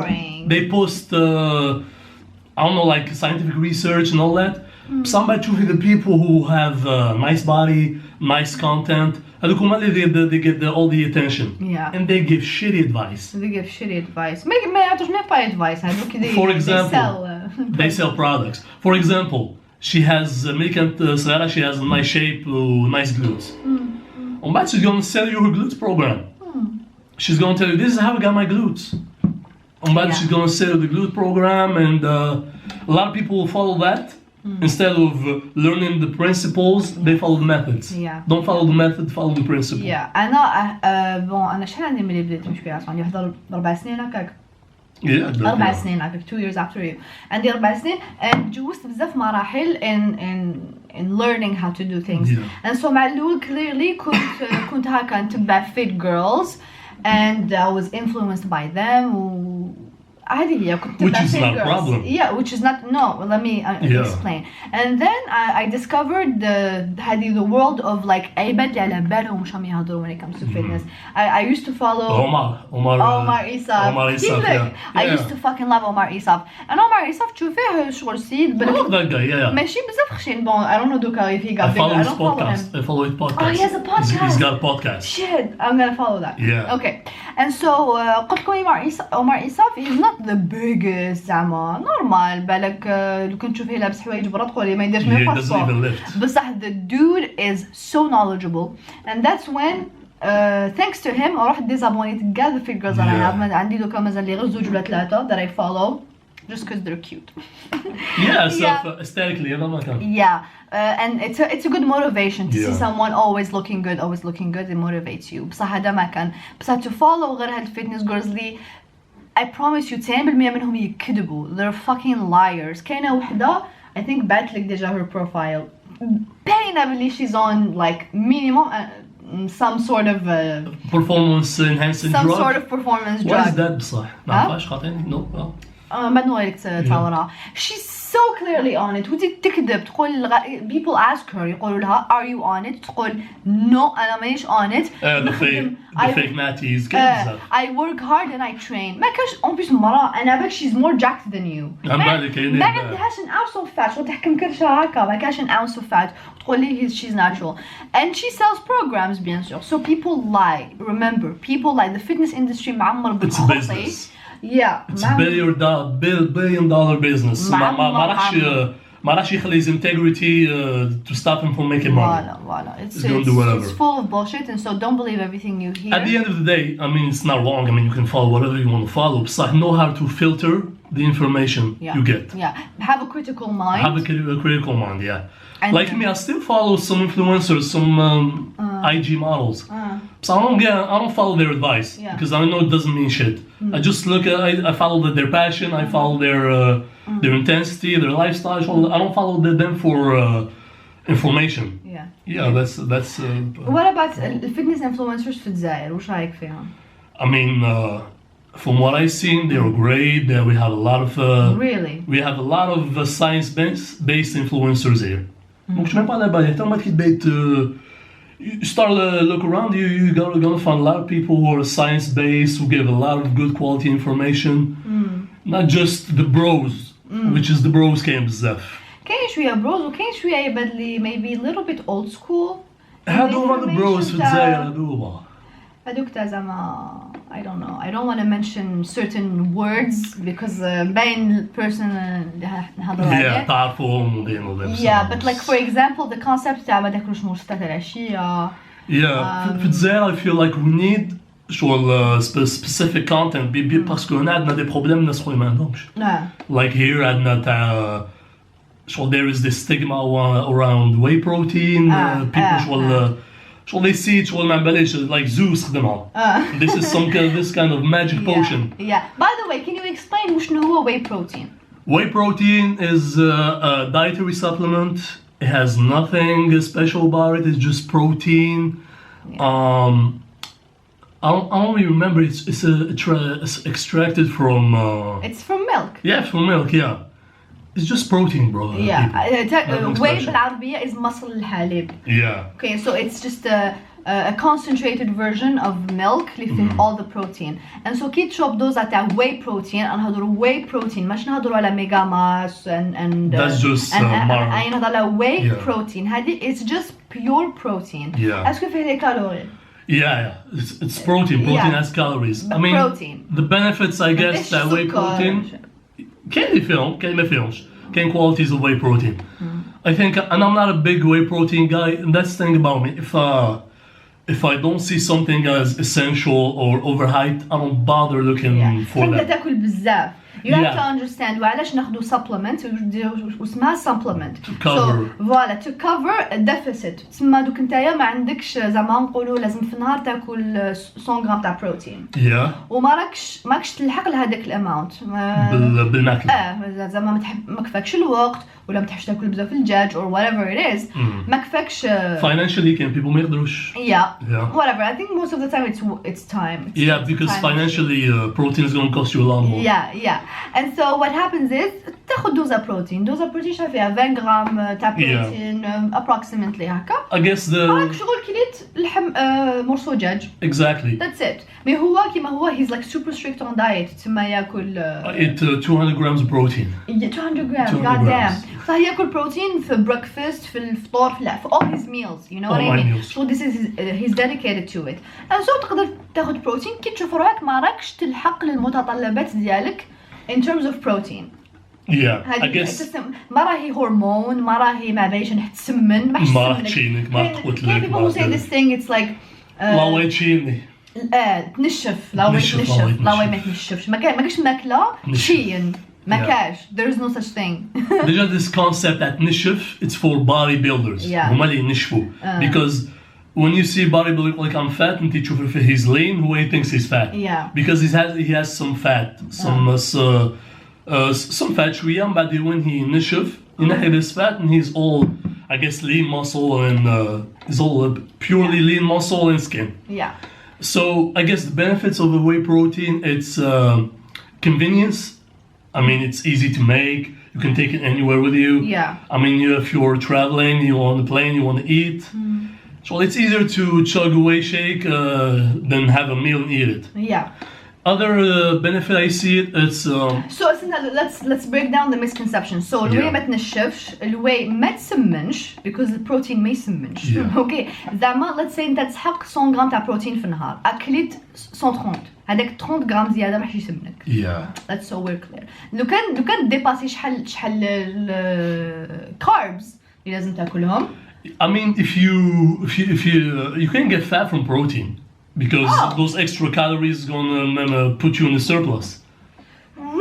they post I don't know, like scientific research and all that. Somebody choosing the people who have nice body, nice content, they get all the attention. Yeah. And they give shitty advice. They give shitty advice. ما يعطوش pas advice. For example, they sell products. For example, she has she has a nice shape, nice glutes. And she's going to sell you her glutes program. She's going to tell you, this is how I got my glutes. And she's going to sell the glute program, and a lot of people will follow that. Instead of learning the principles, they follow the methods. Yeah. Don't follow the method, follow the principle. Yeah. أنا شحال عندي ملي بديت نمشي فيها عندي واحد 4 سنين هكاك. 4 سنين هكاك 2 years after you. عندي 4 سنين جوزت بزاف مراحل in learning how to do things. And so مع الأول clearly كنت هكا نتبع fit girls and I was influenced by them. عادي كنت which is not a problem. Yeah, which is not, no, let me explain. And then I discovered the world of like أي بدي على بالهم وش عم يهضروا when it comes to fitness. I used to follow Omar Isaf. I used to fucking love Omar Isaf. And Omar Isaf تشوفيه شغل سيد I love that guy, yeah. ماشي بزاف خشين. Bon, I don't know دوكا if he got big. I don't follow him. I follow his podcast. Oh, he has a podcast. He's got a podcast. Shit, I'm gonna follow that. Yeah. Okay. And so قلت لكم Omar Isaf is not the biggest زعما normal بالك لو كنت تشوفيه لابس حوايج برا تقولي ما يديرش ميم باسبور بصح the dude is so knowledgeable. And that's when thanks to him رحت ديزابونيت كاع the fit girls that I have. عندي دوكا مازال لي غير 2 ولا 3 that I follow just because they're cute. aesthetically and it's a good motivation to see someone always looking good. It motivates you. بصح هذا ما كان بصح to follow غير هاد fitness girls لي I promise you 90% منهم يكذبوا. They're fucking liars. كاينة وحدة I think بعتلك ديجا her profile باينة بلي she's on like minimum some sort of performance enhancing some drug. sort of performance drug. What is that بصح؟ ما عرفاش خاطيني no. بعد نوريك تصورها. She's so clearly on it. وتي تكذب تقول people ask her يقولوا لها are you on it تقول no أنا مانيش on it. the fake natties. I work hard and I train. ما كاش en plus مرة أنا بالك she's more jacked than you. ما عندهاش an ounce of fat. شو تحكم كرشها هكا ما كاش an ounce of fat. تقول لي she's natural. And she sells programs bien sûr. So people lie. Remember people lie. The fitness industry معمر بالخطي. Yeah, it's billion dollar business. ما راح يخلي his integrity to stop him from making money. Voilà. It's full of bullshit, and so don't believe everything you hear. At the end of the day, I mean, it's not wrong. I mean, you can follow whatever you want to follow. But know how to filter the information you get. Yeah, have a critical mind. Have a critical mind, yeah. And like me, I still follow some influencers, some IG models. So I don't follow their advice because I know it doesn't mean shit. I just look at, I follow their passion, I follow their intensity, their lifestyle. I don't follow them for information. Yeah, that's. What about fitness influencers في الجزائر? وش رأيك فيهم? I mean, from what I've seen, they're great. We have a lot of. Really. We have a lot of science-based influencers here. Donc je ne sais pas là-bas. Il y a tellement de bêtes. You start to look around you, you're gonna find a lot of people who are science-based, who give a lot of good quality information. Not just the bros, which is the bros came بزاف. كاين شوية bros وكاين شوية يبدلي maybe a little bit old school. هادوما the bros في الجزائر هادوما. هادوك تا زعما I don't know. I don't want to mention certain words because باين person اللي نهضروا عليه. تعرفهم ودين. Yeah, but like for example the concept تاع ما تاكلوش مرشطات العشية. Yeah, في الجزائر I feel like we need شغل specific content باسكو هنا عندنا des problèmes الناس خويا ما عندهمش. Like here عندنا تاع شغل there is this stigma around whey protein. People شغل they see شغل ما باليش like Zeus خدمها. This kind of magic potion. Yeah. By the way, can you explain وشنو هو whey protein? Whey protein is a dietary supplement. It has nothing special about it. It's just protein. I only remember it's extracted from. It's from milk. Yeah, from milk. Yeah, it's just protein, bro. Yeah, whey بالعربية is مصل الحليب. Yeah. Okay, so it's just a concentrated version of milk اللي فيه all the protein. And so كي تشرب دوزة تاع whey protein أنا هضروا whey protein ماش نهضروا على ميجا ماس and that's just أنا نهضر على whey protein هذه it's just pure protein. Yeah. أسكو فيه لي كالوري؟ Yeah, it's protein. Protein has calories. I mean, the benefits I guess that whey protein. كاين ما فيهمش. كاين qualities of whey protein. I think, and I'm not a big whey protein guy. And that's the thing about me. If I don't see something as essential or overhyped, I don't bother looking for that. تاكل بزاف. You have to understand وعلاش ناخذوا supplement واسمها supplement. To cover. So voilà to cover a deficit. تسمى دوك نتايا ما عندكش زعما نقولوا لازم في النهار تاكل 100 غرام تاع بروتين. Yeah. وما راكش تلحق لهذاك الاماونت. بالماكلة. زعما ما كفاكش الوقت ولا ما تحبش تاكل بزاف الدجاج or whatever it is. ما كفاكش. Financially كاين people ما يقدروش. Yeah. Whatever. I think most of the time it's time. Because financially protein is going to cost you a lot more. Yeah. And so what happens is تاخذ دوزة بروتين شحال فيها 20 غرام تاع بروتين approximately هكا. I guess the راك شغل كليت لحم مرصو دجاج. Exactly. That's it. مي هو كيما هو he's like super strict on diet تسمى ياكل eat 200 grams of protein. 200 grams. God damn. فياكل بروتين في breakfast في الفطور في all his meals. You know what I mean? So this is he's dedicated to it. And so تقدر تاخذ بروتين كي تشوف روحك ما راكش تلحق للمتطلبات ديالك in terms of protein. Yeah, I guess ما راهي هرمون ما راهي ما بايش تسمن ما راح تشينك ما تقتلك. People say this thing it's like لا وي تشيني. تنشف لا وي ما تنشفش ما كاش ماكله تشين ما كاش there is no such thing. There's just this concept that نشف it's for bodybuilders. هما اللي ينشفوا because when you see bodybuilder like I'm fat انت تشوف فيه he's lean who he thinks he's fat. Because he has some fat some fat شوية من بعد when he نشف ينحي this fat and he's all I guess lean muscle and he's all purely lean muscle and skin. So I guess the benefits of the whey protein it's convenience. I mean it's easy to make. You can take it anywhere with you. I mean if you're traveling, you're on the plane, you want to eat. So it's easier to chug a whey shake than have a meal and eat it. Other benefit I see it's so let's break down the misconception. So الواي ما تنشفش الواي ما تسمنش because the protein ما يسمنش. Okay زعما let's say انت تسحق 100 غرام تاع بروتين في النهار اكلت 130 هذاك 30 غرام زياده ما راح يسمنك. That's so we're clear. لو كان ديباسي شحال carbs اللي لازم تاكلهم. I mean if you can get fat from protein. Because those extra calories is gonna put you in a surplus.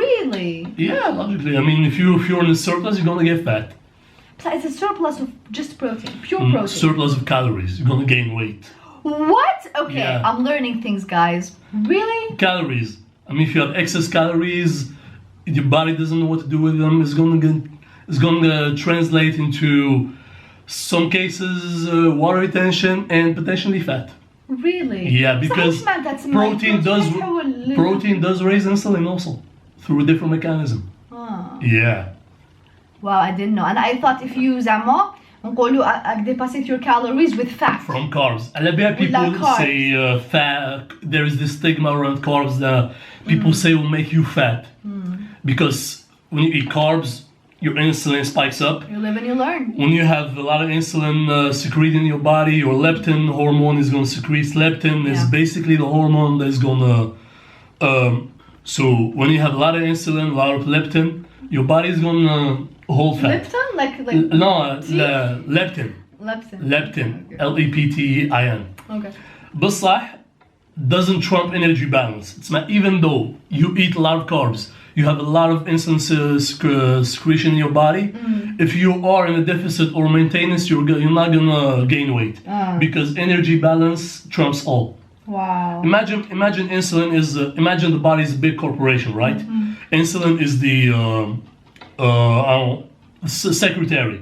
Really? Yeah, logically. I mean, if you're in a surplus, you're gonna get fat. So it's a surplus of just protein, pure protein. Surplus of calories. You're gonna gain weight. What? Okay, I'm learning things, guys. Really? Calories. I mean, if you have excess calories, your body doesn't know what to do with them. It's gonna translate into some cases water retention and potentially fat. Really? Yeah, because protein does raise insulin also through a different mechanism. Wow, I didn't know. And I thought if you زعما نقولوا dépassate your calories with fat. From carbs. A lot of people say fat. There is this stigma around carbs that people say will make you fat because when you eat carbs, your insulin spikes up. You live and you learn. When you have a lot of insulin secreted in your body, your leptin hormone is going to secrete. Leptin is basically the hormone that's going to... so when you have a lot of insulin, a lot of leptin, your body is going to hold fat. Leptin? Like No, leptin. Leptin. L-E-P-T-I-N. Okay. بصح doesn't trump energy balance. It's not, even though you eat a lot of carbs, you have a lot of insulin secretion in your body. If you are in a deficit or maintenance, you're not gonna gain weight because energy balance trumps all. Wow. Imagine insulin is imagine the body is a big corporation, right? Insulin is the secretary,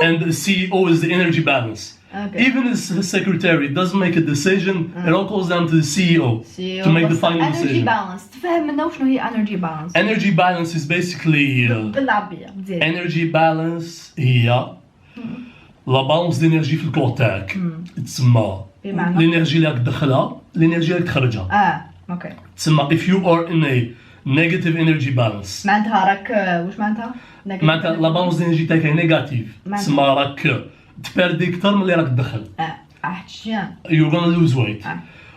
and the CEO is the energy balance. Okay. Even the secretary doesn't make a decision. It all goes down to the CEO to make the final energy decision. balance. تفهم منا وشنو هي energy balance. Energy balance is basically بالعربية. energy balance هي لا بالانس دينيرجي في الكور تاعك. تسمى الانرجي اللي راك تدخلها الانرجي اللي راك تخرجها. اوكي. تسمى if you are in a negative energy balance. معناتها راك واش معناتها؟ معناتها لا بالانس دينيرجي تاعك نيجاتيف. تسمى راك تبردي اكثر من اللي راك تدخل. احتشام. You're gonna lose weight.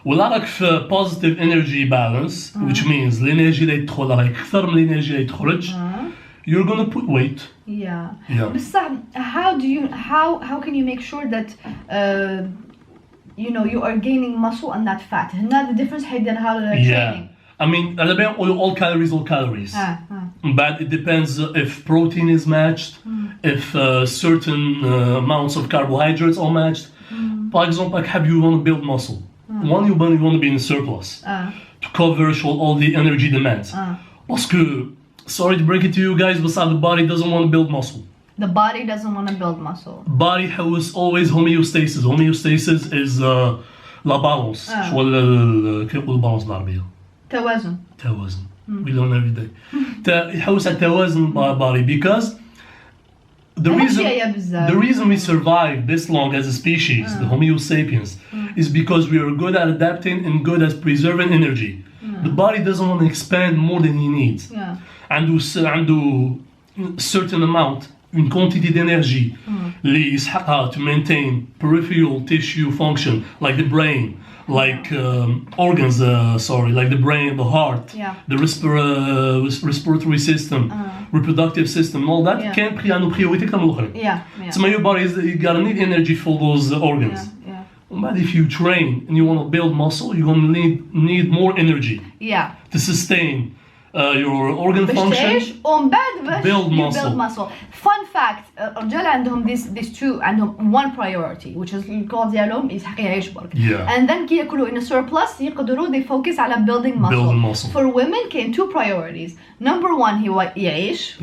ولا راك في positive energy balance, which means الانرجي اللي تدخل راك اكثر من الانرجي اللي تخرج. You're gonna put weight. Yeah. بصح how can you make sure that you know you are gaining muscle and not fat? هنا the difference حيديرها training. I mean, all calories. But it depends if protein is matched, if certain amounts of carbohydrates are matched. For example, like you want to build muscle. One, you want to be in surplus to cover all the energy demands. Parce que, sorry to break it to you guys, but the body doesn't want to build muscle. The body doesn't want to build muscle. Body has always homeostasis. Homeostasis is la balance. شو كيف نقول balance بالعربية؟ توازن. We learn every day. يحوس على التوازن body because the reason we survive this long as a species, the Homo sapiens, is because we are good at adapting and good at preserving energy. The body doesn't want to expand more than he needs. عنده certain amount, une quantité d'énergie اللي يسحقها to maintain peripheral tissue function like the brain. Like organs, like the brain, the heart, the respiratory system, reproductive system, all that. Can't pris à nos priorités comme l'autre. So your body you gotta need energy for those organs. But if you train and you want to build muscle, you're gonna need more energy. To sustain your organ function. Build muscle. Fun fact, الرجال عندهم these two عندهم one priority which is الكور ديالهم يسحق يعيش برك. And then كي ياكلوا in a surplus يقدروا they focus على building muscle. For women كاين two priorities. Number one هو يعيش.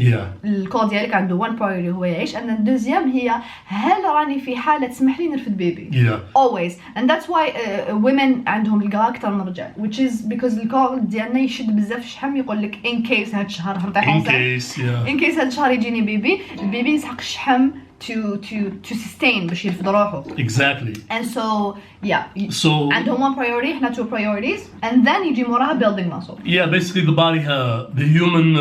الكور ديالك عنده one priority هو يعيش. And then deuxième هي هل راني في حالة تسمح لي نرفد بيبي. Always. And that's why women عندهم القاء أكثر من الرجال. Which is because الكور ديالنا يشد بزاف شحم يقول لك in case هاد الشهر in case هاد الشهر يجيني بيبي البيبي يسحق الشحم to sustain باش يرفد روحه. Exactly. And so عندهم one priority احنا two priorities and then يجي موراها building muscle. Basically the body the human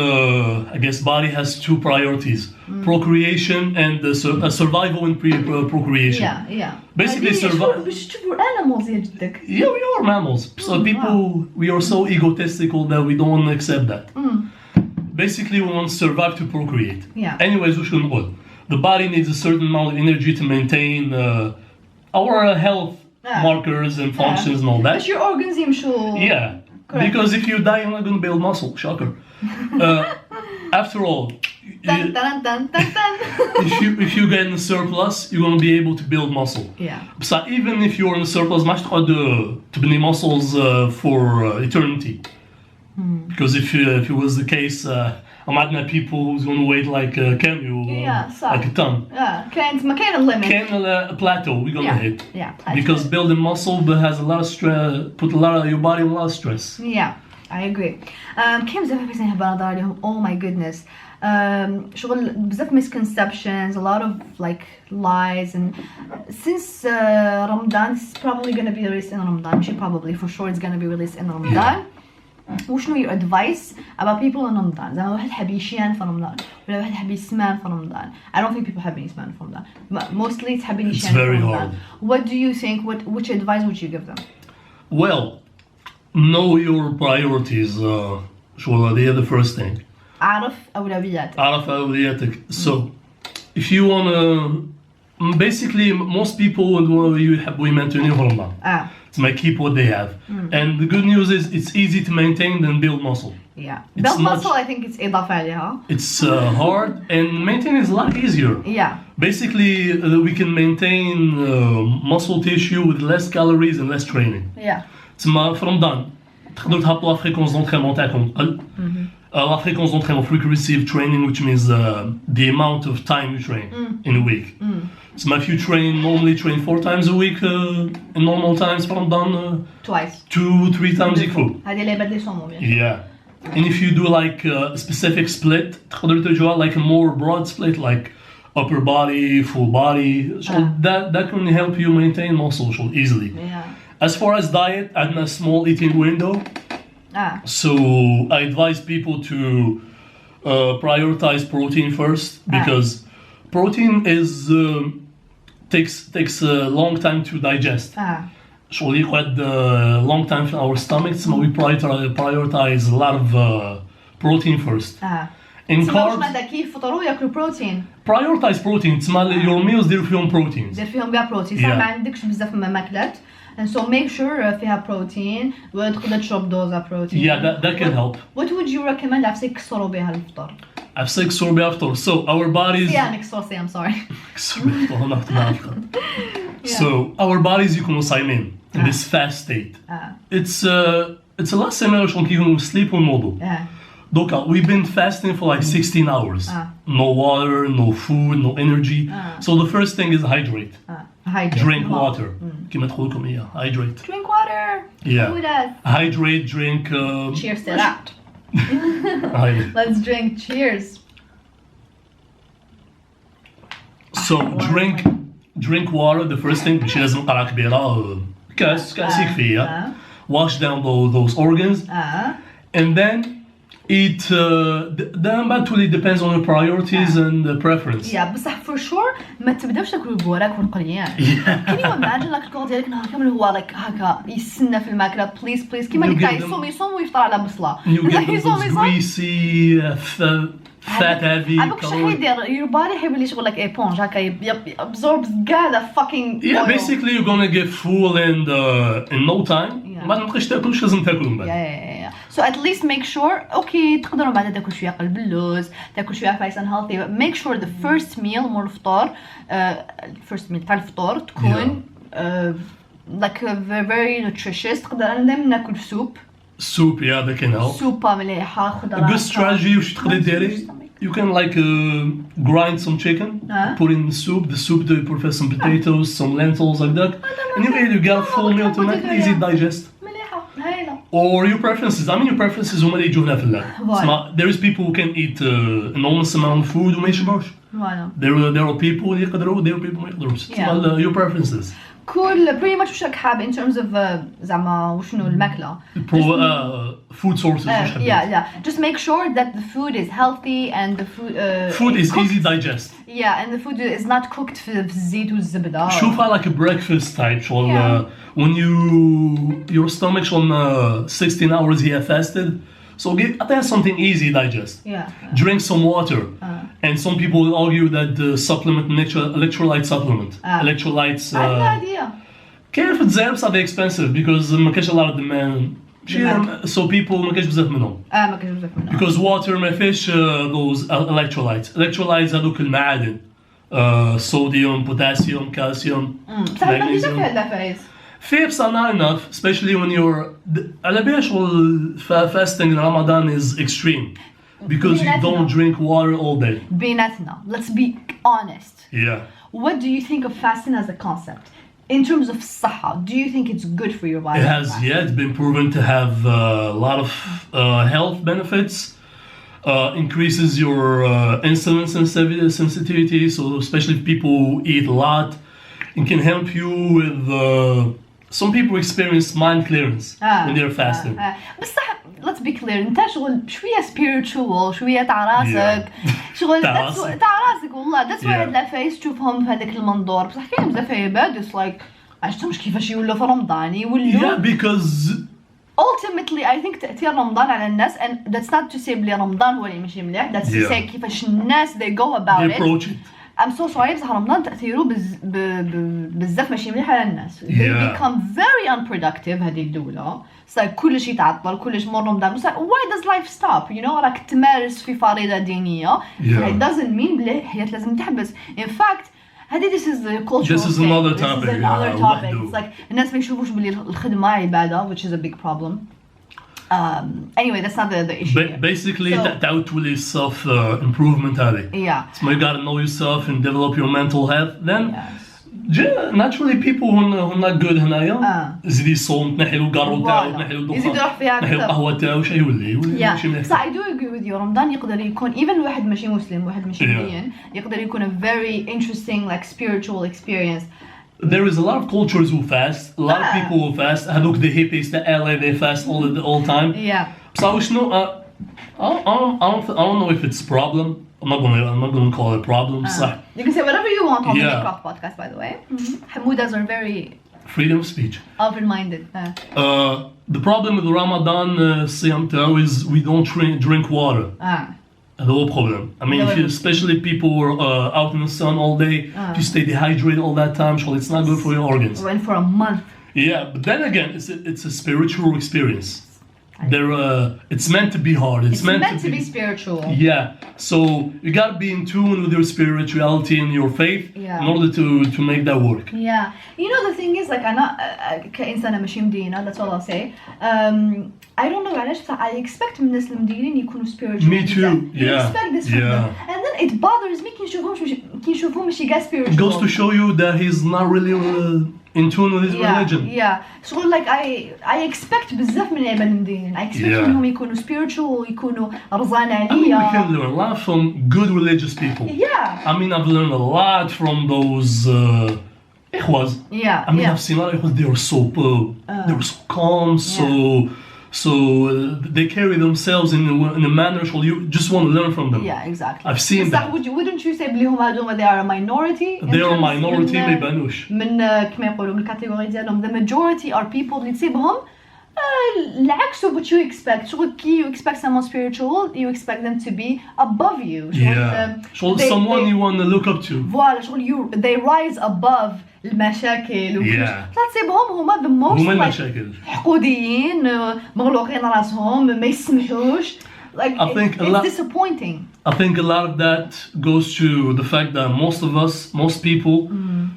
I guess body has two priorities. Procreation and survival and procreation. Basically survival. باش تشوفوا animals يا جدك. We are mammals. So people we are so egotistical that we don't want to accept that. Basically we want to survive to procreate. Anyways وش نقول؟ The body needs a certain amount of energy to maintain our health markers and functions and all that. But your organs يمشوا. Correct. Because if you die, you're not going to build muscle. Shocker. After all, if you get in a surplus, you're going to be able to build muscle. So even if you're in a surplus, ما تقعد تبني muscles for eternity. Because if it was the case, عندنا people who's going to wait like cameo, like a ton. ما كاين limit. كاين a plateau we're going to hit. Because building muscle has a lot of stress, put a lot of your body on a lot of stress. I agree. كاين بزاف حاجات نحب نهضر عليهم. Oh my goodness. شغل بزاف misconceptions, a lot of like lies, and since Ramadan, it's probably gonna be released in Ramadan. For sure, it's gonna be released in Ramadan. وشنو your advice about people in رمضان؟ زعما واحد حاب يشيان في رمضان ولا واحد حاب يسمان في رمضان. I don't think people حابين يسمان في رمضان. Mostly تحبين يشيان في رمضان. What do you think? Which advice would you give them? Well, know your priorities. شو هذه the first thing. أعرف أولوياتك. So, if you wanna, basically most people يحبوا يمانتينيو في رمضان. To keep what they have. And the good news is it's easy to maintain and build muscle. Yeah. Build muscle, I think it's إضافة عليها. It's hard and maintaining is a lot easier. Yeah. Basically, we can maintain muscle tissue with less calories and less training. Yeah. تسمى في رمضان تقدروا تهبطوا لا فريكونس دونترينمون تاعكم قل. La fréquence d'entraînement, frequency of training, which means the amount of time you train in a week. So if you normally train 4 times a week in normal times from done twice, 2-3 times equal. Yeah. And if you do like a specific split, like a more broad split, like upper body, full body, so that can help you maintain muscle easily. Yeah. As far as diet, add a small eating window. So I advise people to prioritize protein first because protein is takes a long time to digest. Surely quite a long time for our stomachs, so we prioritize a lot of protein first. In carbs, prioritize protein. Your meals دير فيهم proteins. دير فيهم كاع protein. صح ما عندكش بزاف من الماكلات. And so make sure فيها protein وتقدر تشرب دوزة protein. Yeah, that can help. What would you recommend عفسي يكسروا بها الفطور؟ عفسي يكسروا بها الفطور. So our bodies. صيام يكسروا صيام sorry. So our bodies يكونوا صايمين in this fast state. It's a lot similar شلون كيكونوا sleep والموضوع. Donc we've been fasting for like 16 hours. No water, no food, no energy. So the first thing is hydrate. Drink water. كما تقول لكم إياه. Hydrate. Drink water. Yeah. Hydrate, drink. Cheers to that. Let's drink. Cheers. So drink water. The first thing مش لازم قرعة كبيرة. كاس يكفي. Wash down those organs. And then eat. Then but really depends on your priorities and preference. Yeah, بصح for sure ما تبداوش تاكلوا بوراك والقليان. Can you imagine like الكور ديالك نهار كامل هو like هكا يستنى في الماكلة please كيما قلت يصوم ويفطر على بصلة. You get those greasy, fat heavy. عباك شو حيدير your body حيولي شغل like éponge هكا absorbs كاع fucking. Yeah, basically you're gonna get full and in no time. ما تبقاش تاكلوش لازم تاكلوا من بعد. Yeah. So at least make sure okay تقدروا بعد تاكل شوية قلب اللوز تاكل شوية فايس and healthy but make sure the first meal مور الفطور first meal تاع الفطور تكون like very nutritious. تقدر أنا دايما ناكل soup yeah that can help. سوبة مليحة خضرة. A good strategy وش تقدر ديري you can like grind some chicken put in the soup you put some potatoes some lentils like that and you get a full meal to make it easy to digest. Or your preferences. I mean your preferences هما اللي يجونا في اللعب. There is people who can eat enormous amount of food وما يشبعوش. There are people اللي يقدروا there are people ما يقدروش. Your preferences. Cool. Pretty much وش راك حاب in terms of زعما وشنو الماكلة. Food sources. Yeah. Just make sure that the food is healthy and the food is easy to digest. Yeah, and the food is not cooked في الزيت والزبدة. شوفها like a breakfast type. When your stomach's on 16 hours here fasted. So get something easy to digest. Yeah. Drink some water. And some people will argue that the supplement, electrolyte supplement. Electrolytes. I have no idea. كيف تزربs are expensive because ما كاش a lot of demand. So people ما كاش بزاف منهم. ما كاش بزاف منهم. Because water ما فيش those electrolytes. Electrolytes هذوك المعادن. Sodium, potassium, calcium. بصح ما بديش هذا فايز. Fibs are not enough, especially when you're. على بالش fasting in Ramadan is extreme because you don't drink water all day. بيناتنا, let's be honest. Yeah. What do you think of fasting as a concept? In terms of صحة, do you think it's good for your body? It has, it's been proven to have a lot of health benefits. Increases your insulin sensitivity, so especially if people eat a lot, it can help you with. Some people experience mind clearance when they're fasting. بصح let's be clear انت شغل شويه spiritual شويه تاع راسك شغل تاع راسك والله that's why هاد العفايس تشوفهم في هذاك المنظور بصح كاين بزاف عباد it's like عرفتهمش كيفاش يولوا في رمضان يولوا because ultimately I think تأثير رمضان على الناس and that's not to say بلي رمضان هو اللي ماشي مليح that's to say كيفاش الناس they go about it I'm so sorry بصح رمضان تأثيره بزاف ماشي مليح على الناس they become very unproductive هذه الدولة صار كل شيء تعطل كل شيء مر رمضان بس why does life stop you know راك تمارس في فريضة دينية it doesn't mean بلي الحياة لازم تحبس in fact this is the cultural this is another topic. This is another topic. It's like الناس ما يشوفوش بلي الخدمة عبادة which is a big problem. Anyway, that's not the issue. Basically, تعود تولي self improvement هذه. Yeah. So you gotta know yourself and develop your mental health. Then naturally people who not good هنايا زيد يصوم تنحي له القارو تاعو تنحي له الدخان يزيد يروح فيها تنحي له القهوة تاعو شي يولي ماشي مليح. So I do agree with you. رمضان يقدر يكون even واحد ماشي مسلم واحد ماشي دين يقدر يكون a very interesting like spiritual experience. There is a lot of cultures who fast, a lot of people who fast. هذوك the hippies, the LA, they fast all the time. Yeah. So I don't know if it's a problem. I'm not gonna call it a problem. You can say whatever you want on the Bencroft podcast, by the way. Hamudas are very freedom of speech. Open-minded. The problem with Ramadan Siyam tao is we don't drink water. The whole problem. I mean, especially people who are out in the sun all day, if you stay dehydrated all that time, so it's not good for your organs. Went for a month. Yeah, but then again, it's a spiritual experience. It's meant to be hard. It's meant to be spiritual. Yeah. So you gotta be in tune with your spirituality and your faith in order to make that work. Yeah. You know the thing is like أنا كإنسانة ماشي مدينة. That's all I'll say. I don't know علاش بصح I expect من الناس المدينين يكونوا spiritual. Me too. You expect this from them. And then it bothers me كي نشوفهم ماشي قاعد spiritual. It goes to show you that he's not really in tune with his religion. Yeah. So like I expect بزاف من العباد المدينين. I expect منهم يكونوا spiritual يكونوا رزان عليا. I mean, we can learn a lot from good religious people. Yeah. I mean, I've learned a lot from those إخوز. Yeah. I mean, I've seen a lot of إخوز. They were so they were so calm, so they carry themselves in a manner so you just want to learn from them. Yeah, exactly. I've seen that. Wouldn't you say بلي هما هذوما they are a minority? They are a minority ما يبانوش. من كما يقولوا من الكاتيجوري ديالهم the majority are people اللي تسيبهم العكس what you expect. شغل كي you expect someone spiritual, you expect them to be above you. شغل someone you want to look up to. فوالا شغل they rise above المشاكل وكلش تسيبهم هما the most هما المشاكل حقوديين مغلوقين راسهم ما يسمحوش like it's disappointing. I think a lot of that goes to the fact that most people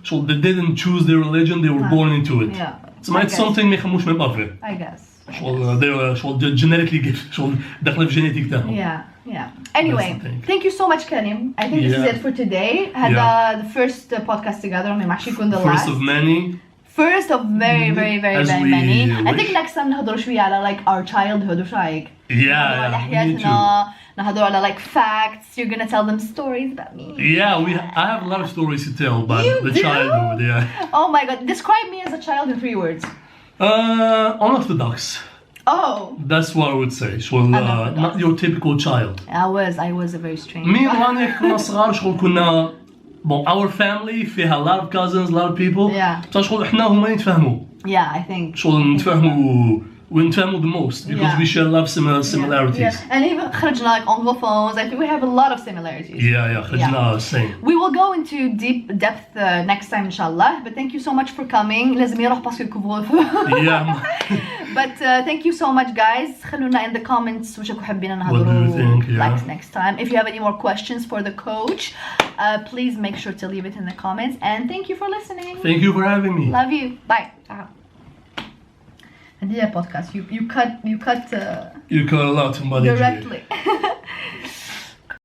so they didn't choose their religion, they were born into it. So it's something ما يخموش من بافي. I guess. شغل genetically gift شغل داخل في genetic تاعهم. Yeah. Anyway, thank you so much Karim. I think this is it for today. هذا the first podcast together ما معش يكون the last. First of many. First of very many. I think next time نهضروا شوية على like our childhood وش رايك؟ نهضروا على حياتنا نهضروا على like facts. You're gonna tell them stories about me. Yeah, I have a lot of stories to tell about the childhood. Yeah. Oh my God, describe me as a child in 3 words. Unorthodox. Oh. That's what I would say. شغل not your typical child. I was a very strange. مين وأنا كنا صغار شغل كنا our family فيها a lot of cousins, a lot of people. بصح شغل إحنا هما يتفهموا. Yeah, I think. شغل نتفهموا the most because we share a lot of similarities. And even خرجنا like anglophones. I think we have a lot of similarities. خرجنا same. We will go into deep depth next time inshallah. But thank you so much for coming. لازم يروح باسكو الكوفرفو. But thank you so much guys. خلونا in the comments وش راكم حابين نهضروا like next time. If you have any more questions for the coach, please make sure to leave it in the comments. And thank you for listening. Thank you for having me. Love you. Bye. هذه podcast. You cut a lot, somebody. Directly.